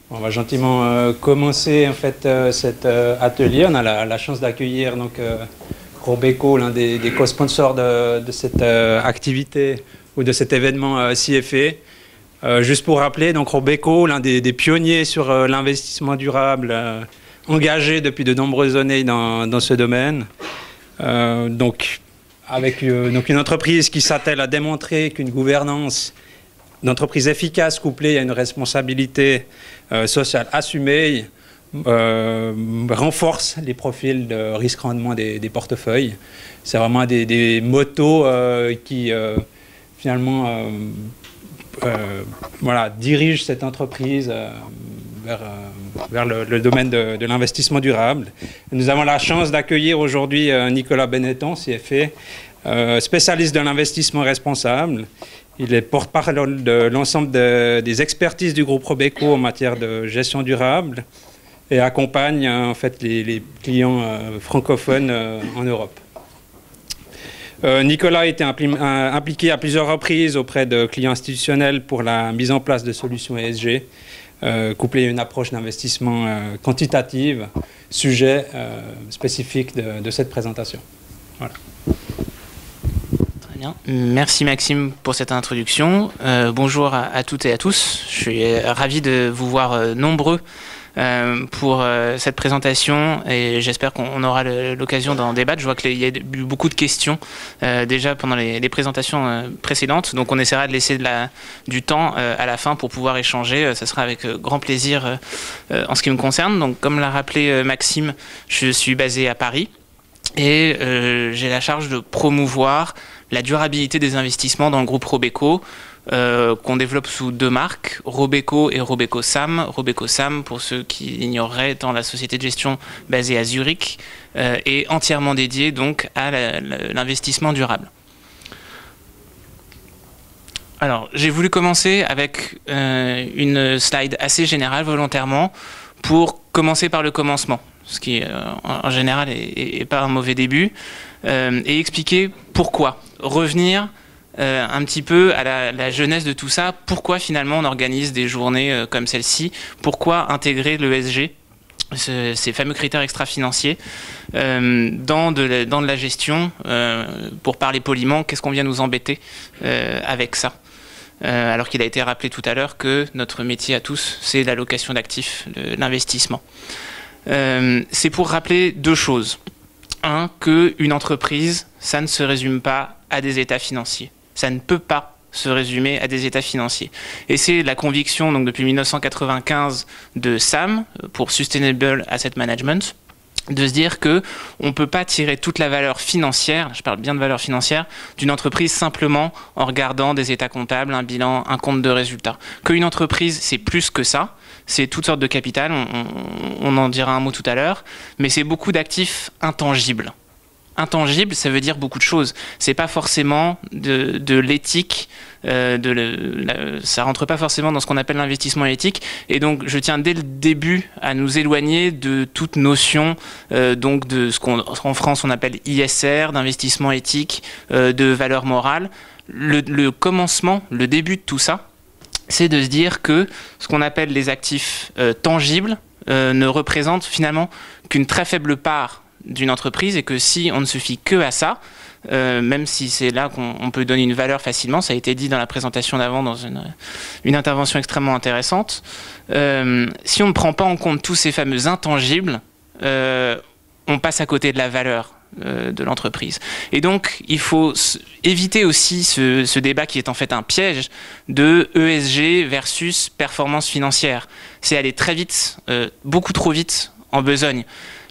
On va gentiment commencer en fait cet atelier. On a la chance d'accueillir donc Robeco, l'un des co-sponsors de cette activité ou de cet événement CFA. Juste pour rappeler, donc Robeco, l'un des pionniers sur l'investissement durable, engagé depuis de nombreuses années dans ce domaine. Donc avec une entreprise qui s'attelle à démontrer qu'une gouvernance d'entreprise efficace couplée à une responsabilité sociale assumée renforce les profils de risque-rendement des portefeuilles. C'est vraiment des motos qui finalement dirigent cette entreprise vers le domaine de l'investissement durable. Nous avons la chance d'accueillir aujourd'hui Nicolas Benetton, CFA, spécialiste de l'investissement responsable. Il est porte-parole de l'ensemble des expertises du groupe Robeco en matière de gestion durable et accompagne en fait les clients francophones en Europe. Nicolas a été impliqué à plusieurs reprises auprès de clients institutionnels pour la mise en place de solutions ESG, couplée à une approche d'investissement quantitative, sujet spécifique de cette présentation. Voilà. Très bien. Merci Maxime pour cette introduction. Bonjour à toutes et à tous. Je suis ravi de vous voir nombreux pour cette présentation et j'espère qu'on aura l'occasion d'en débattre. Je vois qu'il y a eu beaucoup de questions déjà pendant les présentations précédentes, donc on essaiera de laisser du temps à la fin pour pouvoir échanger. Ça sera avec grand plaisir en ce qui me concerne. Donc, comme l'a rappelé Maxime, je suis basé à Paris et j'ai la charge de promouvoir la durabilité des investissements dans le groupe Robeco, qu'on développe sous deux marques, Robeco et Robeco Sam. Robeco Sam, pour ceux qui l'ignoreraient, étant la société de gestion basée à Zurich, et entièrement dédiée donc à l'investissement durable. Alors, j'ai voulu commencer avec une slide assez générale volontairement pour commencer par le commencement, ce qui en général est pas un mauvais début, et expliquer pourquoi. Revenir un petit peu à la genèse de tout ça, pourquoi finalement on organise des journées comme celle-ci, pourquoi intégrer l'ESG, ces fameux critères extra-financiers, dans de la gestion, pour parler poliment, qu'est-ce qu'on vient nous embêter avec ça, alors qu'il a été rappelé tout à l'heure que notre métier à tous, c'est l'allocation d'actifs, l'investissement. C'est pour rappeler deux choses. Un, qu'une entreprise, ça ne se résume pas à des états financiers. Ça ne peut pas se résumer à des états financiers. Et c'est la conviction donc, depuis 1995 de SAM, pour Sustainable Asset Management, de se dire qu'on ne peut pas tirer toute la valeur financière, je parle bien de valeur financière, d'une entreprise simplement en regardant des états comptables, un bilan, un compte de résultats. Qu'une entreprise, c'est plus que ça. C'est toutes sortes de capital, on en dira un mot tout à l'heure, mais c'est beaucoup d'actifs intangibles. Intangible, ça veut dire beaucoup de choses. C'est pas forcément de l'éthique, ça rentre pas forcément dans ce qu'on appelle l'investissement éthique. Et donc, je tiens dès le début à nous éloigner de toute notion donc de ce qu'en France on appelle ISR, d'investissement éthique, de valeur morale. Le commencement, le début de tout ça, c'est de se dire que ce qu'on appelle les actifs tangibles ne représentent finalement qu'une très faible part d'une entreprise et que si on ne se fie que à ça, même si c'est là qu'on peut donner une valeur facilement, ça a été dit dans la présentation d'avant dans une intervention extrêmement intéressante, si on ne prend pas en compte tous ces fameux intangibles, on passe à côté de la valeur de l'entreprise. Et donc, il faut éviter aussi ce débat qui est en fait un piège de ESG versus performance financière. C'est aller très vite, beaucoup trop vite en besogne.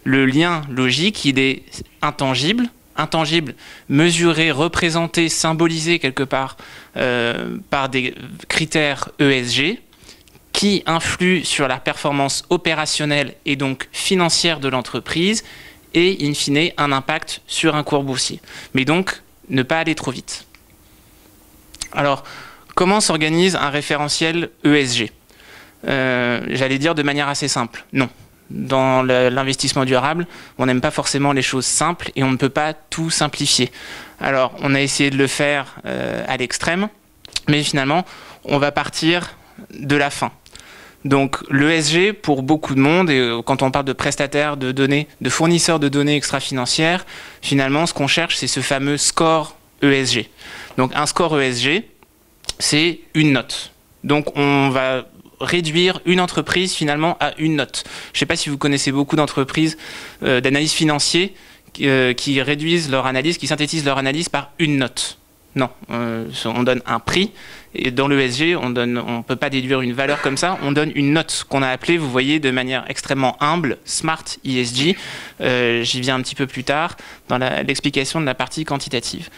Le lien logique, il est intangible, mesuré, représenté, symbolisé quelque part par des critères ESG qui influent sur la performance opérationnelle et donc financière de l'entreprise et, in fine, un impact sur un cours boursier. Mais donc, ne pas aller trop vite. Alors, comment s'organise un référentiel ESG ? J'allais dire de manière assez simple. Non. Dans l'investissement durable, on n'aime pas forcément les choses simples et on ne peut pas tout simplifier. Alors, on a essayé de le faire à l'extrême, mais finalement, on va partir de la fin. Donc l'ESG, pour beaucoup de monde, et quand on parle de prestataires de données, de fournisseurs de données extra-financières, finalement, ce qu'on cherche, c'est ce fameux score ESG. Donc un score ESG, c'est une note. Donc on va réduire une entreprise finalement à une note. Je ne sais pas si vous connaissez beaucoup d'entreprises d'analyse financière qui réduisent leur analyse, qui synthétisent leur analyse par une note. Non, on donne un prix, et dans l'ESG, on ne peut pas déduire une valeur comme ça, on donne une note qu'on a appelée, vous voyez, de manière extrêmement humble, Smart ESG. J'y viens un petit peu plus tard dans l'explication de la partie quantitative.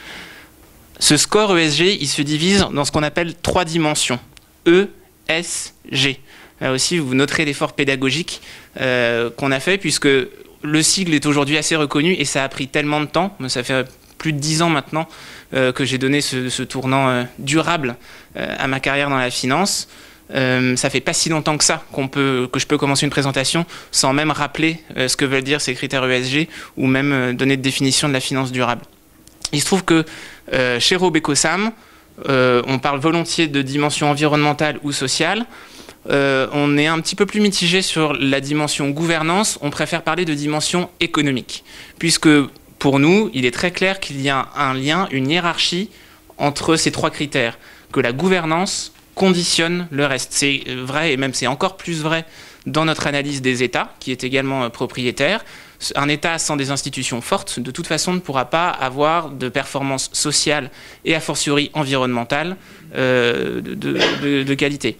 Ce score ESG, il se divise dans ce qu'on appelle 3 dimensions, E, S, G. Là aussi, vous noterez l'effort pédagogique qu'on a fait, puisque le sigle est aujourd'hui assez reconnu, et ça a pris tellement de temps, ça fait plus de 10 ans maintenant que j'ai donné ce tournant durable à ma carrière dans la finance. Ça fait pas si longtemps que ça que je peux commencer une présentation sans même rappeler ce que veulent dire ces critères ESG ou même donner de définition de la finance durable. Il se trouve que chez Robeco-Sam, on parle volontiers de dimension environnementale ou sociale. On est un petit peu plus mitigé sur la dimension gouvernance. On préfère parler de dimension économique, puisque pour nous, il est très clair qu'il y a un lien, une hiérarchie entre ces 3 critères, que la gouvernance conditionne le reste. C'est vrai, et même c'est encore plus vrai dans notre analyse des États, qui est également propriétaire. Un État sans des institutions fortes, de toute façon, ne pourra pas avoir de performance sociale et a fortiori environnementale de qualité.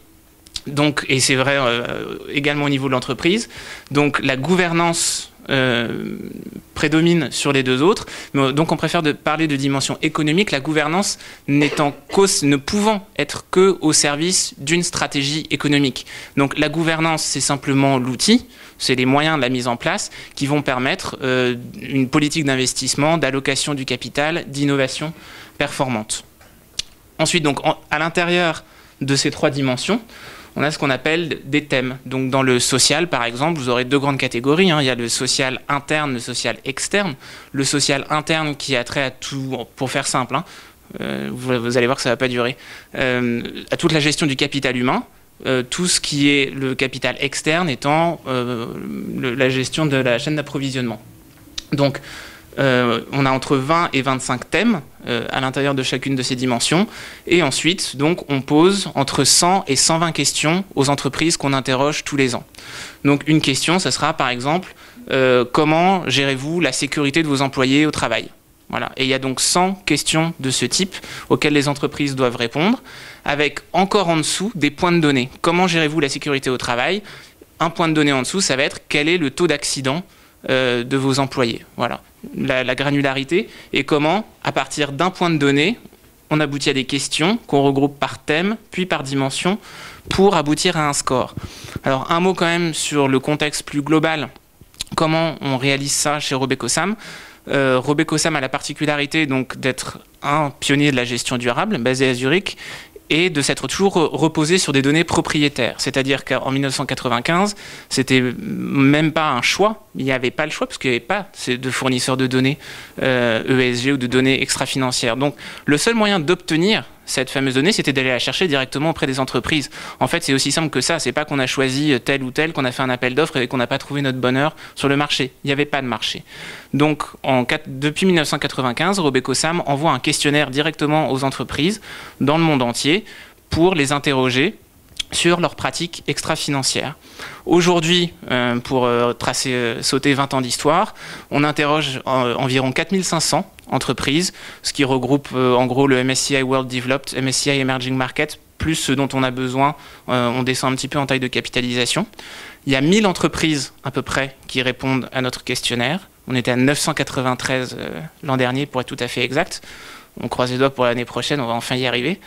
Donc, et c'est vrai également au niveau de l'entreprise. Donc la gouvernance prédomine sur les 2 autres. Donc on préfère parler de dimension économique, la gouvernance ne pouvant être que au service d'une stratégie économique. Donc la gouvernance, c'est simplement l'outil, c'est les moyens de la mise en place qui vont permettre une politique d'investissement, d'allocation du capital, d'innovation performante. Ensuite, donc, à l'intérieur de ces 3 dimensions, on a ce qu'on appelle des thèmes. Donc dans le social, par exemple, vous aurez 2 grandes catégories. Il y a le social interne, le social externe. Le social interne qui a trait à tout, pour faire simple, vous allez voir que ça ne va pas durer, à toute la gestion du capital humain. Tout ce qui est le capital externe étant la gestion de la chaîne d'approvisionnement. Donc on a entre 20 et 25 thèmes à l'intérieur de chacune de ces dimensions. Et ensuite, donc, on pose entre 100 et 120 questions aux entreprises qu'on interroge tous les ans. Donc une question, ça sera par exemple, comment gérez-vous la sécurité de vos employés au travail ? Voilà. Et il y a donc 100 questions de ce type auxquelles les entreprises doivent répondre, avec encore en dessous des points de données. Comment gérez-vous la sécurité au travail ? Un point de données en dessous, ça va être quel est le taux d'accident de vos employés. Voilà. La granularité et comment, à partir d'un point de données, on aboutit à des questions qu'on regroupe par thème, puis par dimension, pour aboutir à un score. Alors un mot quand même sur le contexte plus global. Comment on réalise ça chez Robeco-Sam ? Robeco-Sam a la particularité donc d'être un pionnier de la gestion durable, basé à Zurich, et de s'être toujours reposé sur des données propriétaires. C'est-à-dire qu'en 1995, c'était même pas un choix, il n'y avait pas le choix, parce qu'il n'y avait pas de fournisseurs de données ESG ou de données extra-financières. Donc le seul moyen d'obtenir cette fameuse donnée, c'était d'aller la chercher directement auprès des entreprises. En fait, c'est aussi simple que ça. C'est pas qu'on a choisi tel ou tel, qu'on a fait un appel d'offres et qu'on n'a pas trouvé notre bonheur sur le marché. Il n'y avait pas de marché. Donc, depuis 1995, Robeco-Sam envoie un questionnaire directement aux entreprises dans le monde entier pour les interroger sur leurs pratiques extra-financières. Aujourd'hui, pour sauter 20 ans d'histoire, on interroge environ 4500 entreprises, ce qui regroupe en gros le MSCI World Developed, MSCI Emerging Market, plus ce dont on a besoin, on descend un petit peu en taille de capitalisation. Il y a 1000 entreprises à peu près qui répondent à notre questionnaire. On était à 993 l'an dernier pour être tout à fait exact. On croise les doigts pour l'année prochaine, on va enfin y arriver.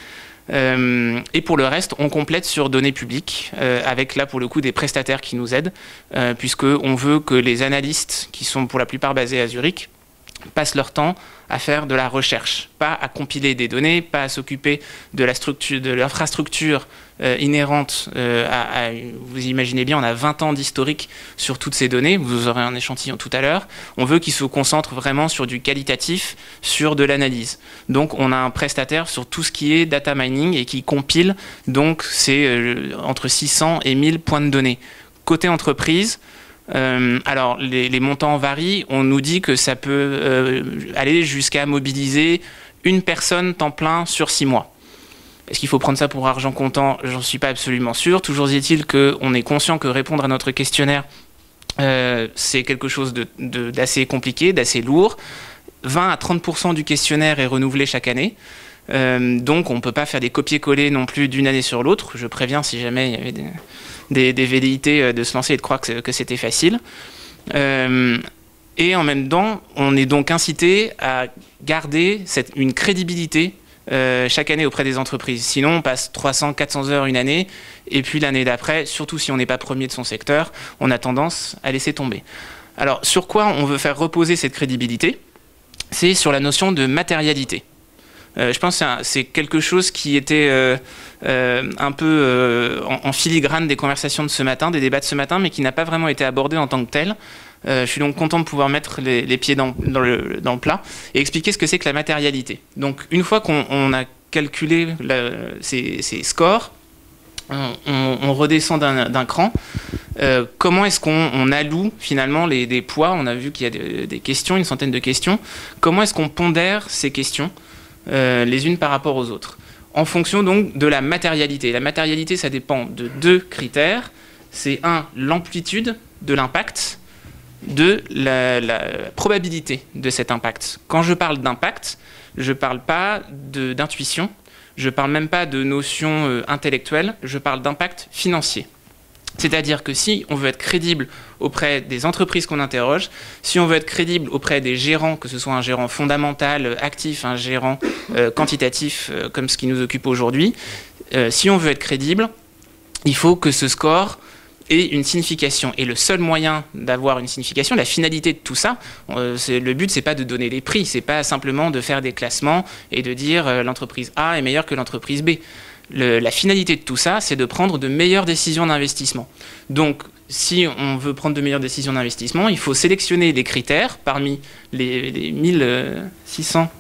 Et pour le reste, on complète sur données publiques, avec là pour le coup des prestataires qui nous aident, puisqu'on veut que les analystes, qui sont pour la plupart basés à Zurich, passent leur temps à faire de la recherche, pas à compiler des données, pas à s'occuper de la structure, de l'infrastructure inhérente vous imaginez bien, on a 20 ans d'historique sur toutes ces données, vous aurez un échantillon tout à l'heure. On veut qu'ils se concentrent vraiment sur du qualitatif, sur de l'analyse. Donc on a un prestataire sur tout ce qui est data mining et qui compile, donc c'est entre 600 et 1000 points de données. Côté entreprise, alors les montants varient, on nous dit que ça peut aller jusqu'à mobiliser une personne temps plein sur 6 mois. Est-ce qu'il faut prendre ça pour argent comptant? J'en suis pas absolument sûr. Toujours est-il qu'on est conscient que répondre à notre questionnaire, c'est quelque chose d'assez compliqué, d'assez lourd. 20 à 30% du questionnaire est renouvelé chaque année. Donc on ne peut pas faire des copier-coller non plus d'une année sur l'autre. Je préviens si jamais il y avait des velléités de se lancer et de croire que c'était facile. Et en même temps, on est donc incité à garder une crédibilité chaque année auprès des entreprises. Sinon, on passe 300, 400 heures une année, et puis l'année d'après, surtout si on n'est pas premier de son secteur, on a tendance à laisser tomber. Alors, sur quoi on veut faire reposer cette crédibilité? C'est sur la notion de matérialité. Je pense que c'est quelque chose qui était un peu en filigrane des conversations de ce matin, des débats de ce matin, mais qui n'a pas vraiment été abordé en tant que tel. Je suis donc content de pouvoir mettre les pieds dans le plat et expliquer ce que c'est que la matérialité. Donc une fois qu'on a calculé ces scores, on redescend d'un cran. Comment est-ce qu'on alloue finalement des poids? On a vu qu'il y a des questions, une centaine de questions. Comment est-ce qu'on pondère ces questions les unes par rapport aux autres? En fonction donc de la matérialité. La matérialité, ça dépend de 2 critères. C'est l'amplitude de l'impact, de la probabilité de cet impact. Quand je parle d'impact, je ne parle pas d'intuition, je ne parle même pas de notion intellectuelle, je parle d'impact financier. C'est-à-dire que si on veut être crédible auprès des entreprises qu'on interroge, si on veut être crédible auprès des gérants, que ce soit un gérant fondamental, actif, un gérant quantitatif, comme ce qui nous occupe aujourd'hui, si on veut être crédible, il faut que ce score ait une signification. Et le seul moyen d'avoir une signification, la finalité de tout ça, le but, c'est pas de donner les prix, c'est pas simplement de faire des classements et de dire l'entreprise A est meilleure que l'entreprise B. La finalité de tout ça, c'est de prendre de meilleures décisions d'investissement. Donc, si on veut prendre de meilleures décisions d'investissement, il faut sélectionner des critères parmi les 1600,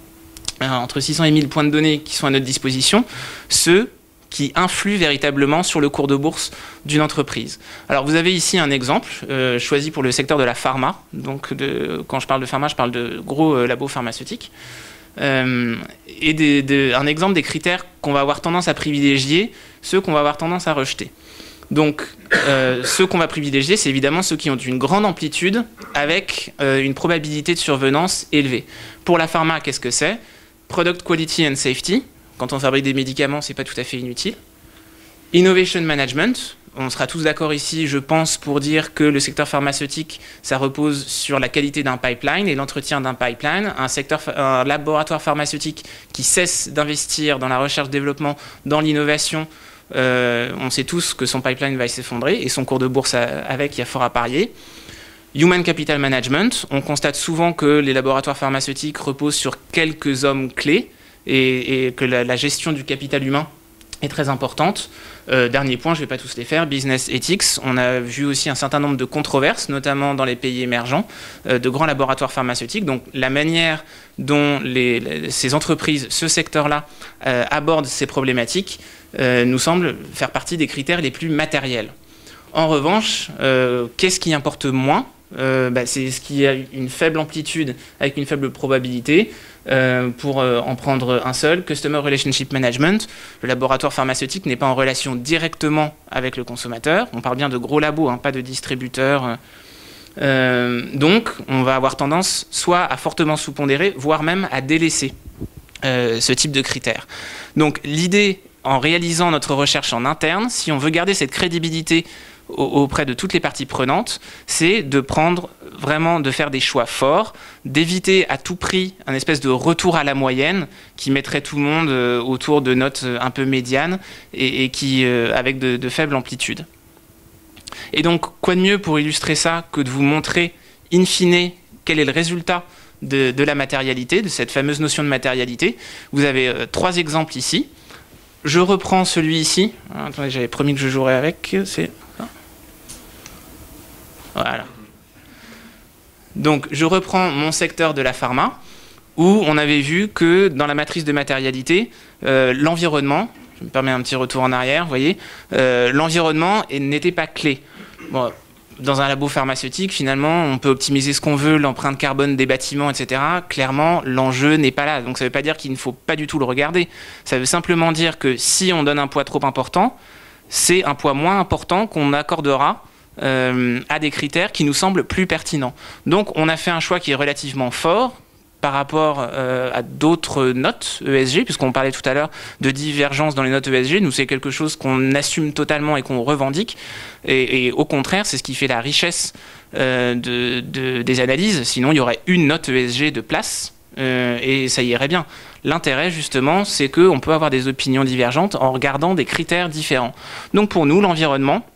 entre 600 et 1000 points de données qui sont à notre disposition, ceux qui influent véritablement sur le cours de bourse d'une entreprise. Alors, vous avez ici un exemple choisi pour le secteur de la pharma. Donc, quand je parle de pharma, je parle de gros labos pharmaceutiques. Et un exemple des critères qu'on va avoir tendance à privilégier, ceux qu'on va avoir tendance à rejeter. Donc, ceux qu'on va privilégier, c'est évidemment ceux qui ont une grande amplitude avec une probabilité de survenance élevée. Pour la pharma, qu'est-ce que c'est? Product Quality and Safety. Quand on fabrique des médicaments, c'est pas tout à fait inutile. Innovation Management. On sera tous d'accord ici, je pense, pour dire que le secteur pharmaceutique, ça repose sur la qualité d'un pipeline et l'entretien d'un pipeline. Un laboratoire pharmaceutique qui cesse d'investir dans la recherche-développement, dans l'innovation, on sait tous que son pipeline va s'effondrer et son cours de bourse avec, il y a fort à parier. Human Capital Management, on constate souvent que les laboratoires pharmaceutiques reposent sur quelques hommes clés et que la gestion du capital humain est très importante. Dernier point, je ne vais pas tous les faire, Business Ethics. On a vu aussi un certain nombre de controverses, notamment dans les pays émergents, de grands laboratoires pharmaceutiques. Donc la manière dont ces entreprises, ce secteur-là, abordent ces problématiques, nous semble faire partie des critères les plus matériels. En revanche, qu'est-ce qui importe moins? C'est ce qui a une faible amplitude avec une faible probabilité. Pour en prendre un seul, Customer Relationship Management. Le laboratoire pharmaceutique n'est pas en relation directement avec le consommateur. On parle bien de gros labos, pas de distributeurs. Donc, on va avoir tendance soit à fortement sous-pondérer, voire même à délaisser ce type de critères. Donc, l'idée, en réalisant notre recherche en interne, si on veut garder cette crédibilité auprès de toutes les parties prenantes, c'est de faire des choix forts, d'éviter à tout prix un espèce de retour à la moyenne qui mettrait tout le monde autour de notes un peu médianes et qui avec de faibles amplitudes. Et donc, quoi de mieux pour illustrer ça que de vous montrer in fine quel est le résultat de la matérialité, de cette fameuse notion de matérialité. Vous avez 3 exemples ici. Je reprends celui ici. Attendez, j'avais promis que je jouerais avec. C'est voilà. Donc, je reprends mon secteur de la pharma, où on avait vu que dans la matrice de matérialité, l'environnement, je me permets un petit retour en arrière, vous voyez, l'environnement n'était pas clé. Bon, dans un labo pharmaceutique, finalement, on peut optimiser ce qu'on veut, l'empreinte carbone des bâtiments, etc. Clairement, l'enjeu n'est pas là. Donc ça ne veut pas dire qu'il ne faut pas du tout le regarder. Ça veut simplement dire que si on donne un poids trop important, c'est un poids moins important qu'on accordera à des critères qui nous semblent plus pertinents. Donc on a fait un choix qui est relativement fort par rapport à d'autres notes ESG, puisqu'on parlait tout à l'heure de divergence dans les notes ESG. Nous, c'est quelque chose qu'on assume totalement et qu'on revendique. Et au contraire, c'est ce qui fait la richesse des analyses. Sinon, il y aurait une note ESG de place et ça irait bien. L'intérêt, justement, c'est qu'on peut avoir des opinions divergentes en regardant des critères différents. Donc, pour nous, l'environnement,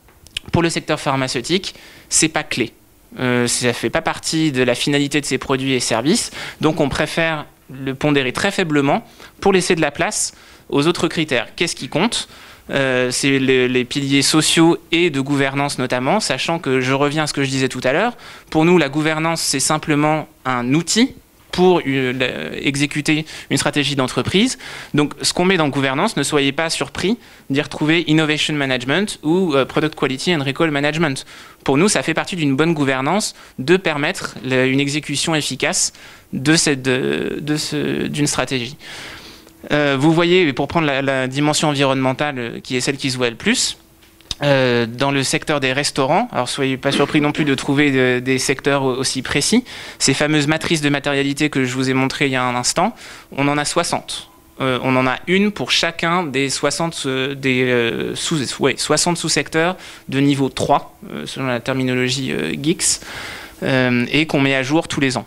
pour le secteur pharmaceutique, c'est pas clé. Ça ne fait pas partie de la finalité de ces produits et services. Donc, on préfère le pondérer très faiblement pour laisser de la place aux autres critères. Qu'est-ce qui compte ? C'est les piliers sociaux et de gouvernance notamment, sachant que je reviens à ce que je disais tout à l'heure. Pour nous, la gouvernance, c'est simplement un outil pour exécuter une stratégie d'entreprise. Donc, ce qu'on met dans gouvernance, ne soyez pas surpris d'y retrouver Innovation Management ou Product Quality and Recall Management. Pour nous, ça fait partie d'une bonne gouvernance de permettre une exécution efficace d'une stratégie. Vous voyez, pour prendre la dimension environnementale, qui est celle qui se voit le plus, dans le secteur des restaurants, alors soyez pas surpris non plus de trouver des secteurs aussi précis, ces fameuses matrices de matérialité que je vous ai montrées il y a un instant, on en a 60. On en a une pour chacun des 60 sous-secteurs de niveau 3, selon la terminologie GICS, et qu'on met à jour tous les ans.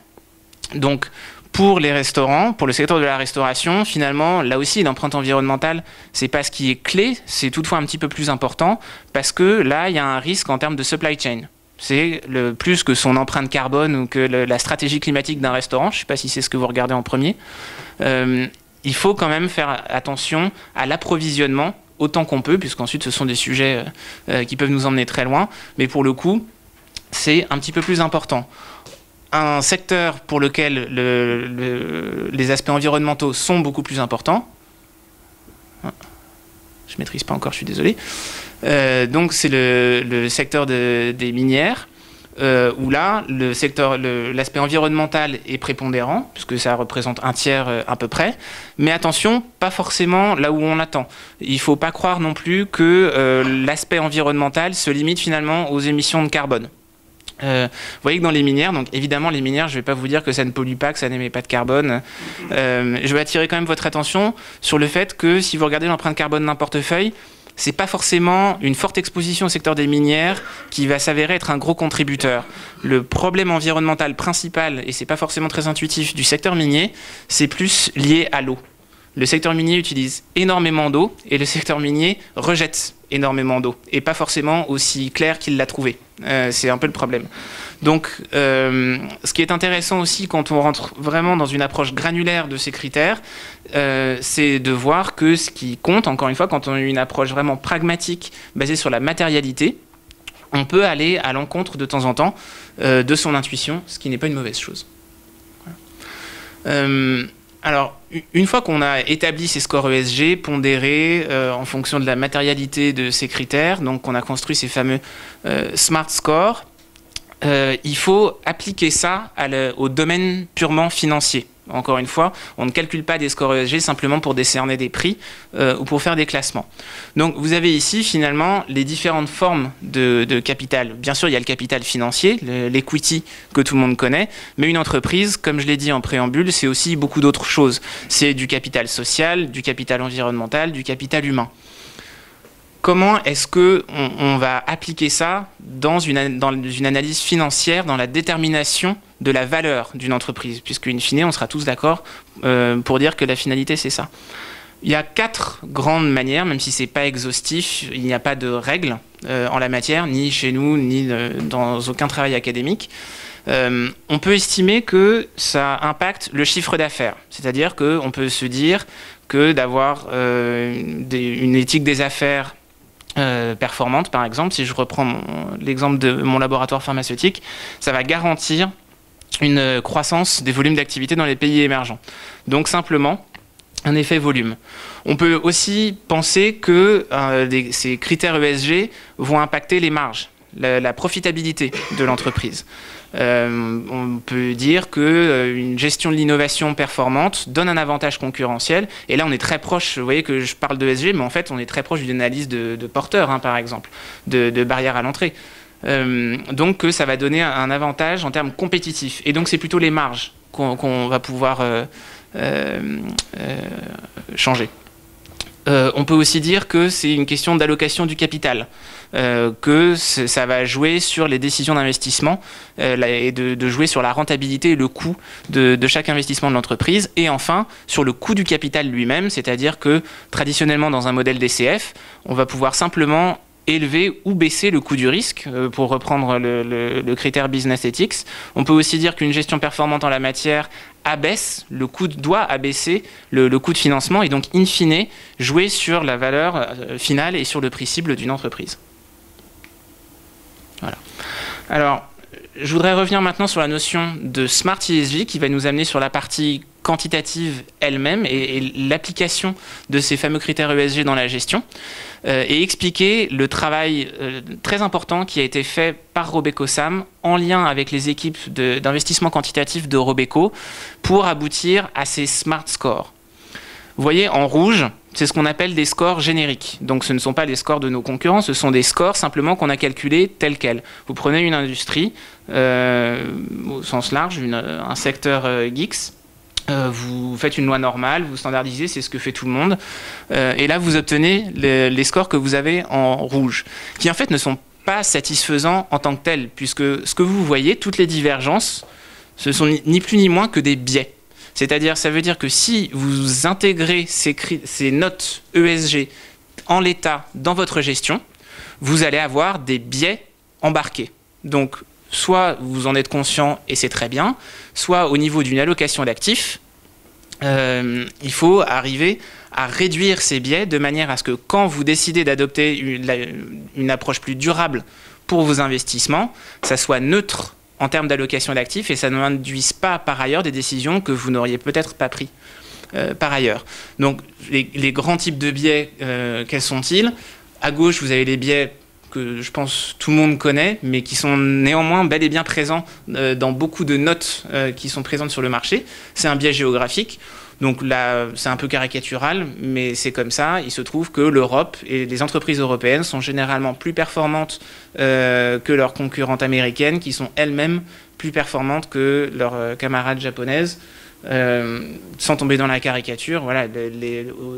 Donc, pour les restaurants, pour le secteur de la restauration, finalement, là aussi, l'empreinte environnementale, c'est pas ce qui est clé, c'est toutefois un petit peu plus important, parce que là, il y a un risque en termes de supply chain. C'est plus que son empreinte carbone ou que la stratégie climatique d'un restaurant, je ne sais pas si c'est ce que vous regardez en premier, il faut quand même faire attention à l'approvisionnement autant qu'on peut, puisqu'ensuite ce sont des sujets qui peuvent nous emmener très loin, mais pour le coup, c'est un petit peu plus important. Un secteur pour lequel les aspects environnementaux sont beaucoup plus importants. Je ne maîtrise pas encore, je suis désolé. Donc c'est le secteur des minières, où là, l'aspect environnemental est prépondérant, puisque ça représente un tiers à peu près. Mais attention, pas forcément là où on attend. Il ne faut pas croire non plus que l'aspect environnemental se limite finalement aux émissions de carbone. Vous voyez que dans les minières, donc évidemment les minières, je ne vais pas vous dire que ça ne pollue pas, que ça n'émet pas de carbone. Je vais attirer quand même votre attention sur le fait que si vous regardez l'empreinte carbone d'un portefeuille, c'est pas forcément une forte exposition au secteur des minières qui va s'avérer être un gros contributeur. Le problème environnemental principal, et c'est pas forcément très intuitif, du secteur minier, c'est plus lié à l'eau. Le secteur minier utilise énormément d'eau et le secteur minier rejette énormément d'eau et pas forcément aussi clair qu'il l'a trouvé. C'est un peu le problème. Donc, ce qui est intéressant aussi quand on rentre vraiment dans une approche granulaire de ces critères, c'est de voir que ce qui compte, encore une fois, quand on a une approche vraiment pragmatique basée sur la matérialité, on peut aller à l'encontre de temps en temps de son intuition, ce qui n'est pas une mauvaise chose. Voilà. Alors, une fois qu'on a établi ces scores ESG, pondérés en fonction de la matérialité de ces critères, donc on a construit ces fameux Smart Scores, il faut appliquer ça au domaine purement financier. Encore une fois, on ne calcule pas des scores ESG simplement pour décerner des prix ou pour faire des classements. Donc vous avez ici finalement les différentes formes de capital. Bien sûr, il y a le capital financier, l'equity que tout le monde connaît, mais une entreprise, comme je l'ai dit en préambule, c'est aussi beaucoup d'autres choses. C'est du capital social, du capital environnemental, du capital humain. Comment est-ce qu'on va appliquer ça dans une analyse financière, dans la détermination de la valeur d'une entreprise, puisque in fine, on sera tous d'accord pour dire que la finalité, c'est ça. Il y a 4 grandes manières, même si ce n'est pas exhaustif, il n'y a pas de règles en la matière, ni chez nous, ni dans aucun travail académique. On peut estimer que ça impacte le chiffre d'affaires. C'est-à-dire qu'on peut se dire que d'avoir une éthique des affaires performante, par exemple, si je reprends l'exemple de mon laboratoire pharmaceutique, ça va garantir une croissance des volumes d'activité dans les pays émergents. Donc simplement, un effet volume. On peut aussi penser que ces critères ESG vont impacter les marges, la profitabilité de l'entreprise. On peut dire qu'une gestion de l'innovation performante donne un avantage concurrentiel. Et là, on est très proche, vous voyez que je parle d'ESG, mais en fait, on est très proche d'une analyse de porteurs, hein, par exemple, de barrières à l'entrée. Donc, ça va donner un avantage en termes compétitifs. Et donc, c'est plutôt les marges qu'on va pouvoir changer. On peut aussi dire que c'est une question d'allocation du capital, que ça va jouer sur les décisions d'investissement et de jouer sur la rentabilité et le coût de chaque investissement de l'entreprise. Et enfin, sur le coût du capital lui-même, c'est-à-dire que traditionnellement dans un modèle DCF, on va pouvoir simplement élever ou baisser le coût du risque, pour reprendre le critère business ethics. On peut aussi dire qu'une gestion performante en la matière doit abaisser le coût de financement et donc, in fine, jouer sur la valeur finale et sur le prix cible d'une entreprise. Voilà. Alors, je voudrais revenir maintenant sur la notion de Smart ESG qui va nous amener sur la partie quantitative elle-même et l'application de ces fameux critères ESG dans la gestion et expliquer le travail très important qui a été fait par Robeco-Sam en lien avec les équipes d'investissement quantitatif de Robeco pour aboutir à ces Smart Scores. Vous voyez, en rouge, c'est ce qu'on appelle des scores génériques. Donc ce ne sont pas les scores de nos concurrents, ce sont des scores simplement qu'on a calculés tels quels. Vous prenez une industrie, au sens large, un secteur X, vous faites une loi normale, vous standardisez, c'est ce que fait tout le monde. Et là, vous obtenez les scores que vous avez en rouge, qui en fait ne sont pas satisfaisants en tant que tels, puisque ce que vous voyez, toutes les divergences, ce sont ni plus ni moins que des biais. C'est-à-dire, ça veut dire que si vous intégrez ces notes ESG en l'état dans votre gestion, vous allez avoir des biais embarqués. Donc, soit vous en êtes conscient et c'est très bien, soit au niveau d'une allocation d'actifs, il faut arriver à réduire ces biais de manière à ce que quand vous décidez d'adopter une approche plus durable pour vos investissements, ça soit neutre en termes d'allocation d'actifs et ça ne induise pas par ailleurs des décisions que vous n'auriez peut-être pas prises par ailleurs. Donc les grands types de biais, quels sont-ils? À gauche, vous avez les biais que je pense tout le monde connaît, mais qui sont néanmoins bel et bien présents dans beaucoup de notes qui sont présentes sur le marché. C'est un biais géographique. Donc là, c'est un peu caricatural, mais c'est comme ça. Il se trouve que l'Europe et les entreprises européennes sont généralement plus performantes que leurs concurrentes américaines, qui sont elles-mêmes plus performantes que leurs camarades japonaises. Sans tomber dans la caricature, voilà,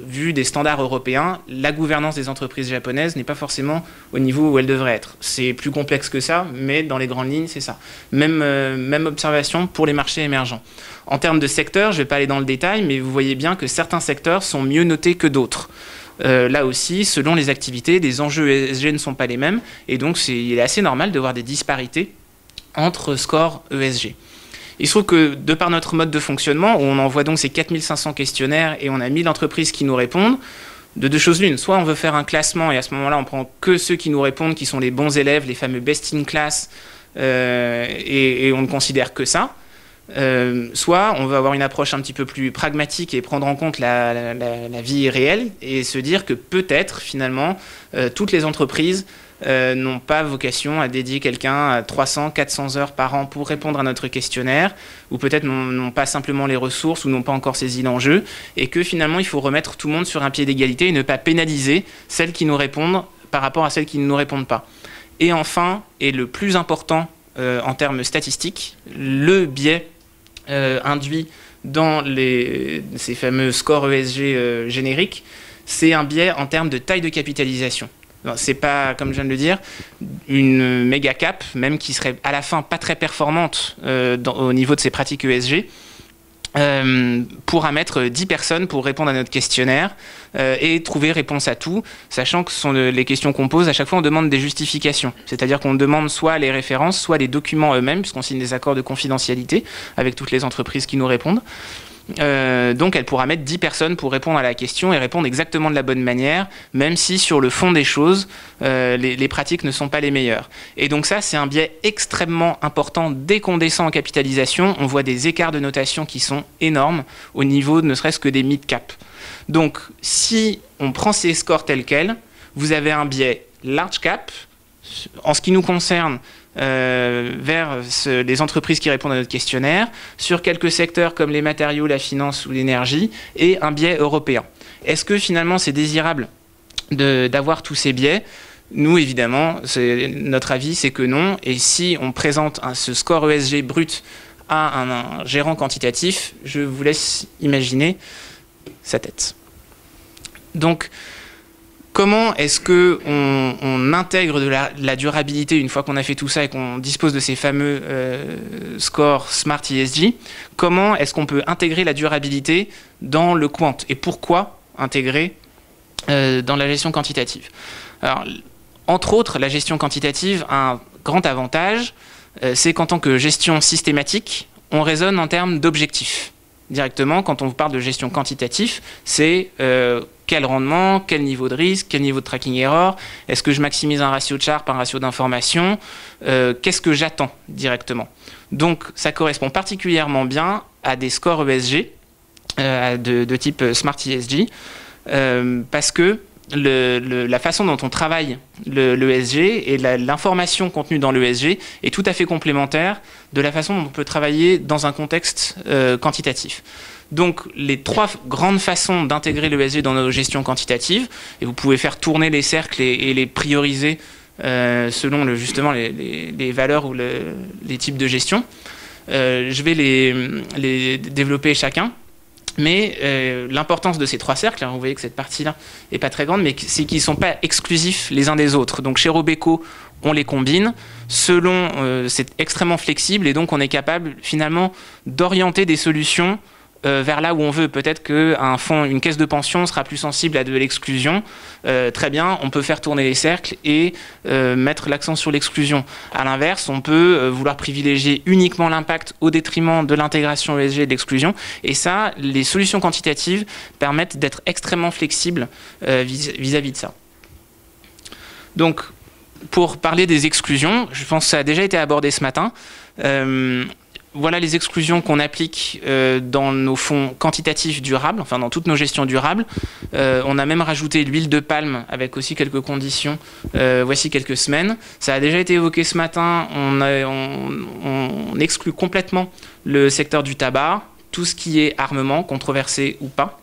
vu des standards européens, la gouvernance des entreprises japonaises n'est pas forcément au niveau où elle devrait être. C'est plus complexe que ça, mais dans les grandes lignes, c'est ça. Même observation pour les marchés émergents. En termes de secteurs, je ne vais pas aller dans le détail, mais vous voyez bien que certains secteurs sont mieux notés que d'autres. Là aussi, selon les activités, les enjeux ESG ne sont pas les mêmes, et donc il est assez normal de voir des disparités entre scores ESG. Il se trouve que, de par notre mode de fonctionnement, où on envoie donc ces 4500 questionnaires et on a 1000 entreprises qui nous répondent, de deux choses l'une. Soit on veut faire un classement et à ce moment-là, on prend que ceux qui nous répondent, qui sont les bons élèves, les fameux best in class, et on ne considère que ça. Soit on veut avoir une approche un petit peu plus pragmatique et prendre en compte la vie réelle et se dire que peut-être, finalement, toutes les entreprises n'ont pas vocation à dédier quelqu'un à 300, 400 heures par an pour répondre à notre questionnaire, ou peut-être n'ont pas simplement les ressources ou n'ont pas encore saisi l'enjeu, et que finalement il faut remettre tout le monde sur un pied d'égalité et ne pas pénaliser celles qui nous répondent par rapport à celles qui ne nous répondent pas. Et enfin, et le plus important en termes statistiques, le biais induit dans ces fameux scores ESG génériques, c'est un biais en termes de taille de capitalisation. C'est pas, comme je viens de le dire, une méga cap, même qui serait à la fin pas très performante au niveau de ses pratiques ESG, pourra mettre 10 personnes pour répondre à notre questionnaire et trouver réponse à tout, sachant que ce sont les questions qu'on pose, à chaque fois on demande des justifications. C'est-à-dire qu'on demande soit les références, soit les documents eux-mêmes, puisqu'on signe des accords de confidentialité avec toutes les entreprises qui nous répondent. Donc elle pourra mettre 10 personnes pour répondre à la question et répondre exactement de la bonne manière, même si sur le fond des choses, les pratiques ne sont pas les meilleures. Et donc ça, c'est un biais extrêmement important. Dès qu'on descend en capitalisation, on voit des écarts de notation qui sont énormes au niveau ne serait-ce que des mid-cap. Donc si on prend ces scores tels quels, vous avez un biais large cap, en ce qui nous concerne, vers les entreprises qui répondent à notre questionnaire, sur quelques secteurs comme les matériaux, la finance ou l'énergie, et un biais européen. Est-ce que finalement c'est désirable d'avoir tous ces biais? Nous, évidemment, notre avis, c'est que non. Et si on présente ce score ESG brut à un gérant quantitatif, je vous laisse imaginer sa tête. Donc, comment est-ce qu'on intègre de la durabilité une fois qu'on a fait tout ça et qu'on dispose de ces fameux scores Smart ESG? Comment est-ce qu'on peut intégrer la durabilité dans le quant? Et pourquoi intégrer dans la gestion quantitative? Alors, entre autres, la gestion quantitative a un grand avantage, c'est qu'en tant que gestion systématique, on raisonne en termes d'objectifs. Directement, quand on vous parle de gestion quantitative, c'est quel rendement, quel niveau de risque, quel niveau de tracking error, est-ce que je maximise un ratio de Sharpe, un ratio d'information, qu'est-ce que j'attends directement. Donc ça correspond particulièrement bien à des scores ESG de type Smart ESG, parce que la façon dont on travaille l'ESG et l'information contenue dans l'ESG est tout à fait complémentaire de la façon dont on peut travailler dans un contexte quantitatif. Donc les 3 grandes façons d'intégrer l'ESG dans nos gestions quantitatives, et vous pouvez faire tourner les cercles et les prioriser selon justement les valeurs ou les types de gestion. Je vais les développer chacun. Mais l'importance de ces 3 cercles, hein, vous voyez que cette partie-là n'est pas très grande, mais c'est qu'ils ne sont pas exclusifs les uns des autres. Donc chez Robeco, on les combine. C'est extrêmement flexible et donc on est capable finalement d'orienter des solutions vers là où on veut. Peut-être une caisse de pension sera plus sensible à de l'exclusion. Très bien, on peut faire tourner les cercles et mettre l'accent sur l'exclusion. À l'inverse, on peut vouloir privilégier uniquement l'impact au détriment de l'intégration ESG et de l'exclusion. Et ça, les solutions quantitatives permettent d'être extrêmement flexibles vis-à-vis de ça. Donc, pour parler des exclusions, je pense que ça a déjà été abordé ce matin. Voilà les exclusions qu'on applique dans nos fonds quantitatifs durables, enfin dans toutes nos gestions durables. On a même rajouté l'huile de palme avec aussi quelques conditions, voici quelques semaines. Ça a déjà été évoqué ce matin, on exclut complètement le secteur du tabac, tout ce qui est armement, controversé ou pas,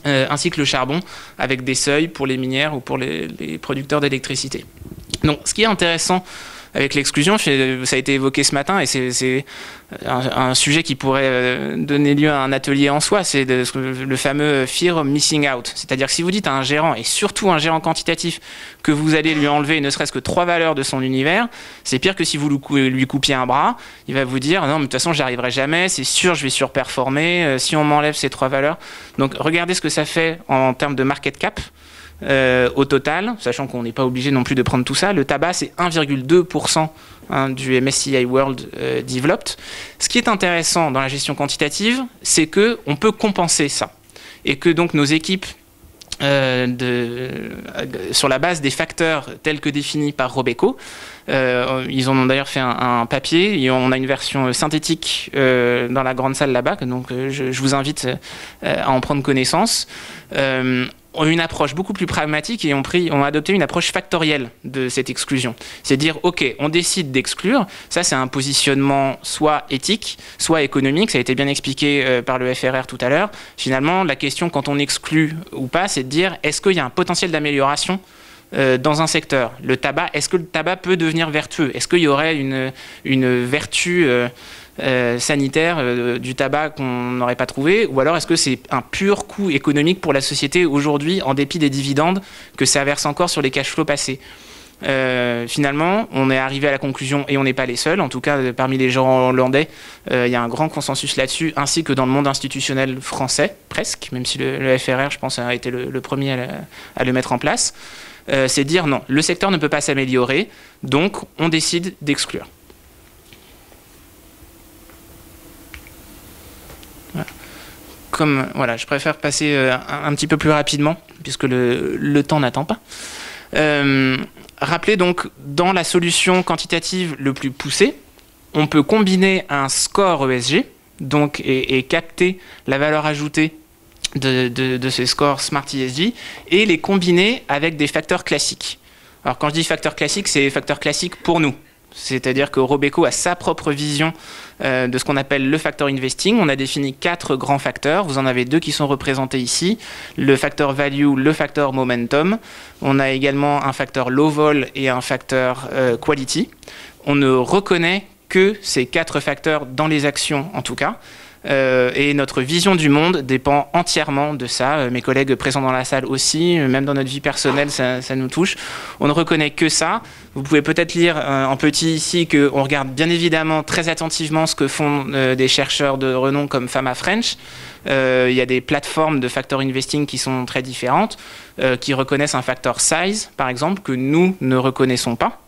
ainsi que le charbon, avec des seuils pour les minières ou pour les producteurs d'électricité. Donc ce qui est intéressant avec l'exclusion, ça a été évoqué ce matin et c'est un sujet qui pourrait donner lieu à un atelier en soi, c'est le fameux fear of missing out. C'est-à-dire que si vous dites à un gérant, et surtout un gérant quantitatif, que vous allez lui enlever ne serait-ce que 3 valeurs de son univers, c'est pire que si vous lui coupiez un bras. Il va vous dire, non, mais de toute façon, j'y arriverai jamais, c'est sûr, je vais surperformer, si on m'enlève ces 3 valeurs. Donc regardez ce que ça fait en termes de market cap. Au total, sachant qu'on n'est pas obligé non plus de prendre tout ça, le tabac c'est 1,2% du MSCI World Developed. Ce qui est intéressant dans la gestion quantitative, c'est qu'on peut compenser ça et que donc nos équipes sur la base des facteurs tels que définis par Robeco, ils en ont d'ailleurs fait un papier et on a une version synthétique dans la grande salle là-bas, donc je vous invite à en prendre connaissance. Ont une approche beaucoup plus pragmatique et ont adopté une approche factorielle de cette exclusion. C'est dire, OK, on décide d'exclure, ça c'est un positionnement soit éthique, soit économique, ça a été bien expliqué par le FRR tout à l'heure. Finalement, la question quand on exclut ou pas, c'est de dire, est-ce qu'il y a un potentiel d'amélioration dans un secteur? Le tabac, est-ce que le tabac peut devenir vertueux? Est-ce qu'il y aurait une vertu sanitaire du tabac qu'on n'aurait pas trouvé, ou alors est-ce que c'est un pur coût économique pour la société aujourd'hui en dépit des dividendes que ça verse encore sur les cash flows passés? Finalement, on est arrivé à la conclusion, et on n'est pas les seuls, en tout cas parmi les gens hollandais, il y a un grand consensus là-dessus, ainsi que dans le monde institutionnel français, presque, même si le FRR, je pense, a été le premier à le mettre en place. C'est dire non, le secteur ne peut pas s'améliorer, donc on décide d'exclure. Voilà, je préfère passer un petit peu plus rapidement, puisque le temps n'attend pas. Rappelez donc, dans la solution quantitative le plus poussée, on peut combiner un score ESG donc, et capter la valeur ajoutée de ces scores Smart ESG et les combiner avec des facteurs classiques. Alors quand je dis facteurs classiques, c'est facteurs classiques pour nous. C'est-à-dire que Robeco a sa propre vision de ce qu'on appelle le factor investing. On a défini 4 grands facteurs. Vous en avez 2 qui sont représentés ici. Le facteur value, le facteur momentum. On a également un facteur low vol et un facteur quality. On ne reconnaît que ces 4 facteurs dans les actions en tout cas. Et notre vision du monde dépend entièrement de ça. Mes collègues présents dans la salle aussi, même dans notre vie personnelle, ça nous touche. On ne reconnaît que ça. Vous pouvez peut-être lire en petit ici qu'on regarde bien évidemment très attentivement ce que font des chercheurs de renom comme Fama French. Il y a des plateformes de factor investing qui sont très différentes, qui reconnaissent un facteur size, par exemple, que nous ne reconnaissons pas.